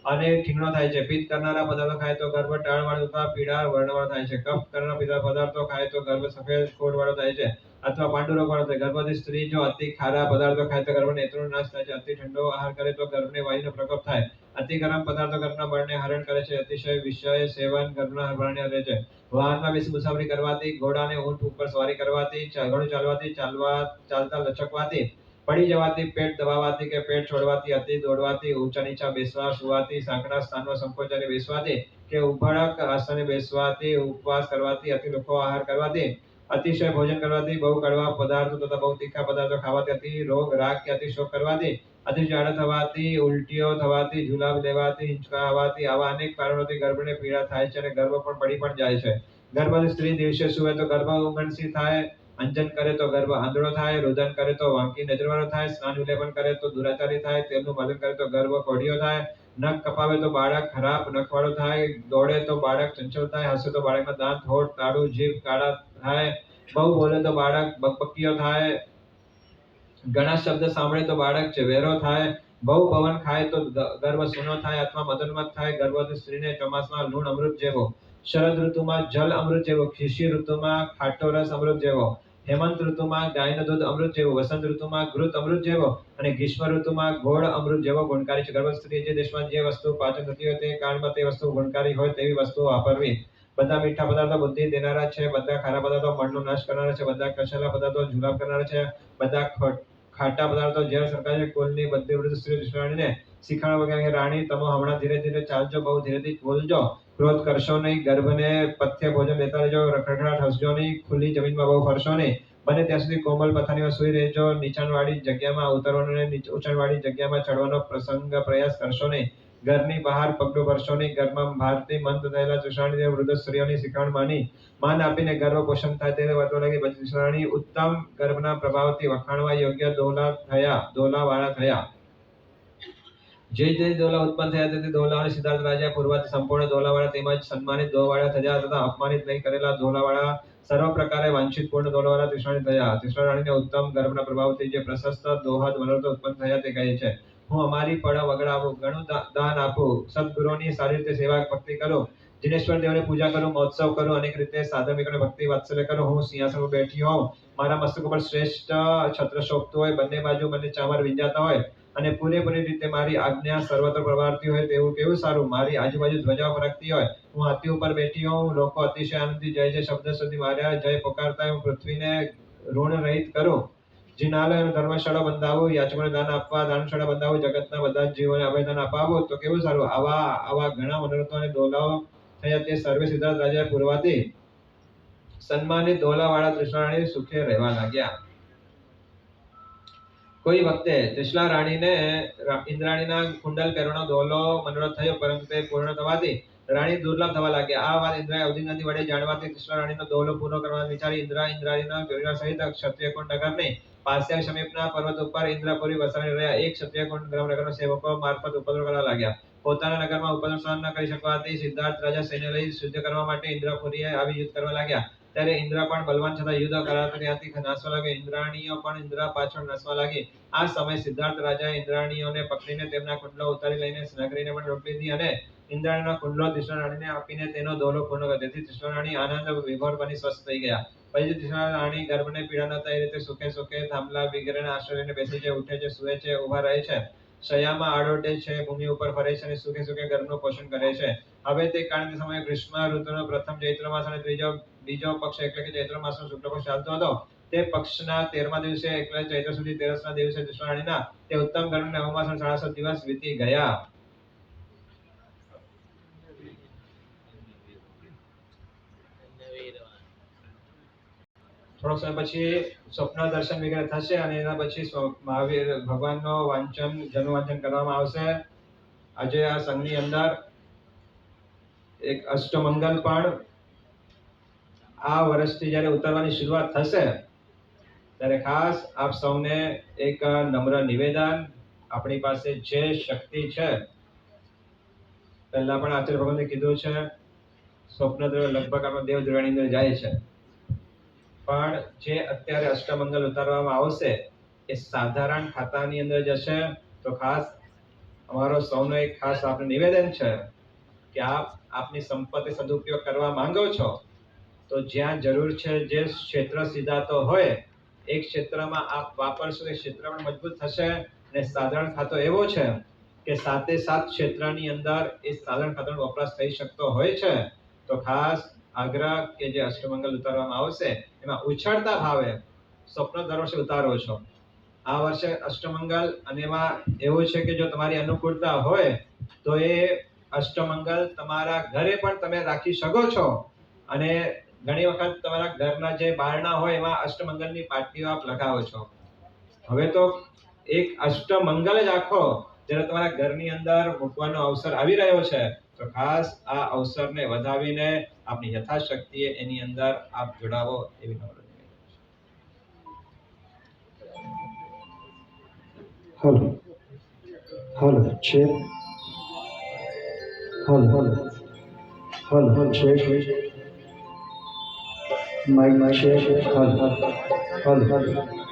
અને ઠીંગણો થાય છે. પિત્ત કરનારા પદાર્થો ખાય તો ગર્ભ ટાળવાળો તથા પીળા વર્ણવાળો થાય છે. કફ કરનારા પદાર્થો ખાય તો ગર્ભ સફેદ ખોડવાળો થાય છે અથવા પાંડુરોગવાળો થાય. ગર્ભવતી સ્ત્રી જો અતિ ખારા પદાર્થો ખાય તો ગર્ભ નેત્રોનો નાશ થાય છે. અતિ ઠંડો આહાર કરે તો ગર્ભને વાયુનો પ્રકોપ થાય. અતિ ગરમ પદાર્થો ગર્ભના બળને હરણ કરે છે. અતિશય વિષય સેવન ગર્ભના હરભરણને રહે છે. વાહનમાં બેસી મુસાફરી કરવાથી, ઘોડા અને ઊંટ ઉપર સવારી કરવાથી, ઘણું ચાલવાથી, ચાલતા લચકવાથી, પડી જવાથી, પેટ દબાવવાથી કે પેટ છોડવાથી, અતિ દોડવાથી, ઊંચા નીચા બેસવા સુવાથી, સાંકડા સ્થાનમાં સંકોચાઈને બેસવાથી કે ઉભળક આસને બેસવાથી, ઉપવાસ કરવાથી, અતિ લુખો આહાર કરવાથી, અતિશય ભોજન કરવાથી, બહુ કડવા પદાર્થો તથા બહુ તીખા પદાર્થો ખાવાથી, અતિ રોગ રાગ કે અતિ શોક કરવાથી, અતિ ઝાડા થવાથી, ઉલટીઓ થવાથી, જુલાબ લેવાથી, હિંચકા આવવાથી, આવા અનેક કારણોથી ગર્ભને પીડા થાય છે અને ગર્ભ પણ પડી પણ જાય છે. ગર્ભવતી સ્ત્રી દિવસે સૂવે તો ગર્ભ ઉંગણસી થાય, અંજન કરે તો ગર્ભ આંધળો થાય, રુદન કરે તો વાંકી નજરવાળો થાય, સ્નાન વિલેપન કરે તો દુરાચારી થાય, તેલનું માલન કરે તો ગર્ભ કોઢિયો થાય, નખ કપાવે તો બાળક ખરાબ નખવાળો થાય, દોડે તો બાળક ચંચળ થાય, હસે તો બાળકના દાંત, હોઠ, તાળું, જીભ કાળા થાય, બહુ બોલે તો બાળક બકબકિયો થાય, ઘણા શબ્દ સાંભળે તો બાળક ચવેરો થાય, બહુ પવન ખાય તો ગર્ભ સૂનો થાય અથવા મદનમત થાય. ગર્ભવતી સ્ત્રીને ચોમાસામાં લૂણ અમૃત જેવો, શરદ ઋતુમાં જલ અમૃત જેવો, શિશિર ઋતુમાં ખાટો રસ અમૃત જેવો, હેમંત ઋતુમાં ગાયનું દૂધ અમૃત જેવો, વસંત ઋતુમાં ઘૃત અમૃત જેવો અને ગ્રીષ્મ ઋતુમાં ગોળ અમૃત જેવો ગુણકારી છે. ગર્ભવતી સ્ત્રી જે દેશમાં જે વસ્તુ પાચન થતી હોય તે કાળમાં તે વસ્તુ ગુણકારી હોય તેવી વસ્તુઓ વાપરવી. બધા મીઠા પદાર્થો બુદ્ધિ દેનારા છે, બધા ખારા પદાર્થો મનનો નાશ કરનારા છે, બધા કસેલા પદાર્થો જુલાબ કરનારા છે, બધા ખાટા પદાર્થો ઝેર સરકાર છે. કુલની બધી વૃદ્ધ સ્ત્રી રાણીને શીખાણ વગેરે રાણી તમે હમણાં ધીરે ધીરે ચાલજો, બહુ ધીરેથી બોલજો, ક્રોધ કરશો નહીં, ગર્ભને પથ્ય ભોજન લેતા રહેજો, રખડખડાટ હસજો નહીં, ખુલ્લી જમીનમાં બહુ ફરશો નહીં, બને ત્યાં સુધી કોમલ પથારીમાં સૂઈ રહેજો, નીચાણવાળી જગ્યામાં ઉતરવાનો અને ઊંચાણવાળી જગ્યામાં ચડવાનો પ્રયાસ કરશો નહીં, ઘરની બહાર પગલું ભરશો નહીં. ઘરમાં ભારતી મંદ થયેલા તિષ્લાની વૃદ્ધ સ્ત્રીઓની શિખામણ માન આપીને ગર્ભ પોષણ થાય તેને વર્તવા લાગી. પછી તિષ્લાની ઉત્તમ ગર્ભના પ્રભાવથી વખાણવા યોગ્ય દોલાવાળા થયા. જે દોલા ઉત્પન્ન થયા તે દોલાઓને સિદ્ધાર્થ રાજા પૂર્વથી સંપૂર્ણ દોલાવાળા તેમજ સન્માનિત દોલાવાળા થયા તથા અપમાનિત નહીં કરેલા દોલાવાળા સર્વ પ્રકારે વાંછિત પૂર્ણ દોલાવાળા તિષ્લાની થયા. તિષ્લા રાણીને ઉત્તમ ગર્ભના પ્રભાવથી જે પ્રશસ્ત દોહદ વનરતો ઉત્પન્ન થયા તે કહે છે. હું અમારી પળ વગડાવું, ઘણું દાન આપું, સદગુરુની સારી રીતે સેવા ભક્તિ કરું, જિનેશ્વર દેવની પૂજા કરું, મહોત્સવ કરું, અનેક રીતે સાધમિકોને ભક્તિ વાત્સલ્ય કરું, હું સિંહાસન પર બેઠી હોઉં, મારા મસ્તક ઉપર શ્રેષ્ઠ છત્ર શોભતું હોય, બંને બાજુ મને ચામર વિંજાતા હોય અને પૂરેપૂરી રીતે મારી આજ્ઞા સર્વત્ર પ્રવારતી હોય તેવું કેવું સારું. મારી આજુબાજુ ધ્વજાઓ ફરકતી હોય, હું હાથી ઉપર બેઠી હોઉં, લોકો અતિશય આનંદથી જય જય શબ્દ સુધી માર્યા જય પોકારતા હું પૃથ્વીને ઋણ રહિત કરું, જિનાલય અને ધર્મશાળા બંધાવું, યાચકોને દાન આપવા, દાનશાળા બંધાવું, જગતના બધા જીવોને અભયદાન અપાવું તો કેવું સારું. આવા ઘણા મનોરથો અને દોલાઓ થયા તે સર્વે સિદ્ધાર્થ રાજાએ પૂર્વાથી સન્માનિત દોલાવાળા તિષ્લા સુખે રહેવા લાગ્યા. કોઈ વખતે તિષ્લા રાણીને ઇન્દ્રાણીના કુંડલ પહેરવાનો દોલો મનોરથ થયો, પરંતુ તે પૂર્ણ થવાથી રાણી દુર્લભ થવા લાગ્યા. આ વાત ઇન્દ્રાએ અવધિનદી વડે જાણવાથી તિષ્લા રાણીનો દોલો પૂર્ણ કરવાનું વિચારી ઇન્દ્રાણીના પરિવાર સહિત ક્ષત્રિયકુંડ નગરની પાસ્યા સમીપના પર્વત ઉપર ઇન્દ્રપુરી વસાવી રહ્યા. એક ક્ષત્રિયકુંડ નગરના સેવકો મારફત ઉપદ્રવ કરવા લાગ્યા. પોતાના નગરમાં ઉપદ્રવ સહન ન કરી શકવાથી સિદ્ધાર્થ રાજા સૈન્ય લઈ શુદ્ધ કરવા માટે ઇન્દ્રપુરીએ આવી યુદ્ધ કરવા લાગ્યા. ત્યારે ઇન્દ્ર પણ બલવાન છતાં યુદ્ધ કરાતા ત્યાંથી નાસવા લાગ્યો. ઇન્દ્રાણીઓ પણ ઇન્દ્ર પાછળ નાસવા લાગી. આ સમય સિદ્ધાર્થ રાજાએ ઇન્દ્રાણીઓને પકડીને તેમના કુંડલો ઉતારી લઈને નગરીને પણ રોકી દીધી અને ઇન્દ્રાણીનો કુંડલો તિષ્લા રાણીને આપીને તેનો દોલો પૂર્ણ કર્યો. તેથી તિષ્લા રાણી આનંદ વિભોર બની સ્વસ્થ થઈ ગયા. પછી તિષ્લા રાણી ગર્ભને પીડા ન થાય એ રીતે સુખે સુખે થાંભલા વગેરેના આશ્રય લઈને બેસી છે, ઉઠે છે, સૂએ છે, ઉભા રહે છે શયામાં આડોટે છે, ભૂમિ ઉપર ફરે છે અને સુખે સુખે ગર્ભનું પોષણ કરે છે. હવે તે કારણ તે સમયે ગ્રીષ્મ ઋતુનો પ્રથમ ચૈત્ર માસ અને બીજો પક્ષ એટલે કે ચૈત્ર માસનો શુક્લ પક્ષ ચાલતો હતો. તે પક્ષના 13મા દિવસે એટલે ચૈત્ર સુધી 13ના દિવસે દુષ્મરાણીના તે ઉત્તમ ગર્ભને 9 માસ અને 7.5 દિવસ વીતી ગયા. થોડોક સમય પછી સ્વપ્ન દર્શન વગેરે થશે અને એના પછી મહાવીર ભગવાનનો જન્મવાંચન કરવામાં આવશે. આજે આ સંઘની અંદર એક અષ્ટમંગલ પણ આ વર્ષથી જ્યારે ઉતરવાની શરૂઆત થશે ત્યારે ખાસ આપ સૌને એક નમ્ર નિવેદન, આપણી પાસે જે શક્તિ છે, પહેલા પણ આચાર્ય ભગવાને કીધું છે સ્વપ્ન લગભગ આપણા દેવ દ્રવ્યની અંદર જાય છે, પણ જે અત્યારે અષ્ટમંગલ ઉતારવામાં આવશે એ સાધારણ ખાતાની અંદર જશે. તો ખાસ અમારો સૌનો એક ખાસ આપનું નિવેદન છે કે આપ આપની સંપત્તિ સદુપયોગ કરવા માંગો છો તો જ્યાં જરૂર છે, જે ક્ષેત્ર સિદ્ધાતો હોય એક ક્ષેત્રમાં આપ વાપરશો, એ ક્ષેત્ર પણ મજબૂત થશે. અને સાધારણ ખાતો એવો છે કે 7 ક્ષેત્રની અંદર એ સાધારણ ખાતાનો વપરાશ થઈ શકતો હોય છે. તો ખાસ આગ્રહ કે જે અષ્ટમંગલ ઉતારવામાં આવશે એમાં ઉછળતા ભાવે સ્વપ્ન દર વર્ષે ઉતારો છો. આ વર્ષે અષ્ટમંગલ અને એમાં એવું છે કે જો તમારી અનુકૂળતા હોય તો એ અષ્ટમંગલ તમારા ઘરે પણ તમે રાખી શકો છો. અને ઘણી વખત તમારા ઘરના જે બારણા હોય એમાં અષ્ટમંગલની પાટીઓ આપ લગાવો છો. હવે તો એક અષ્ટમંગલ જ આખો જ્યારે તમારા ઘરની અંદર મૂકવાનો અવસર આવી રહ્યો છે, તો ખાસ આ અવસરને વધાવીને આપની યથાશક્તિએ એની અંદર આપ જોડાવો એવી નમ્ર hello check, hello check, mic check, hello.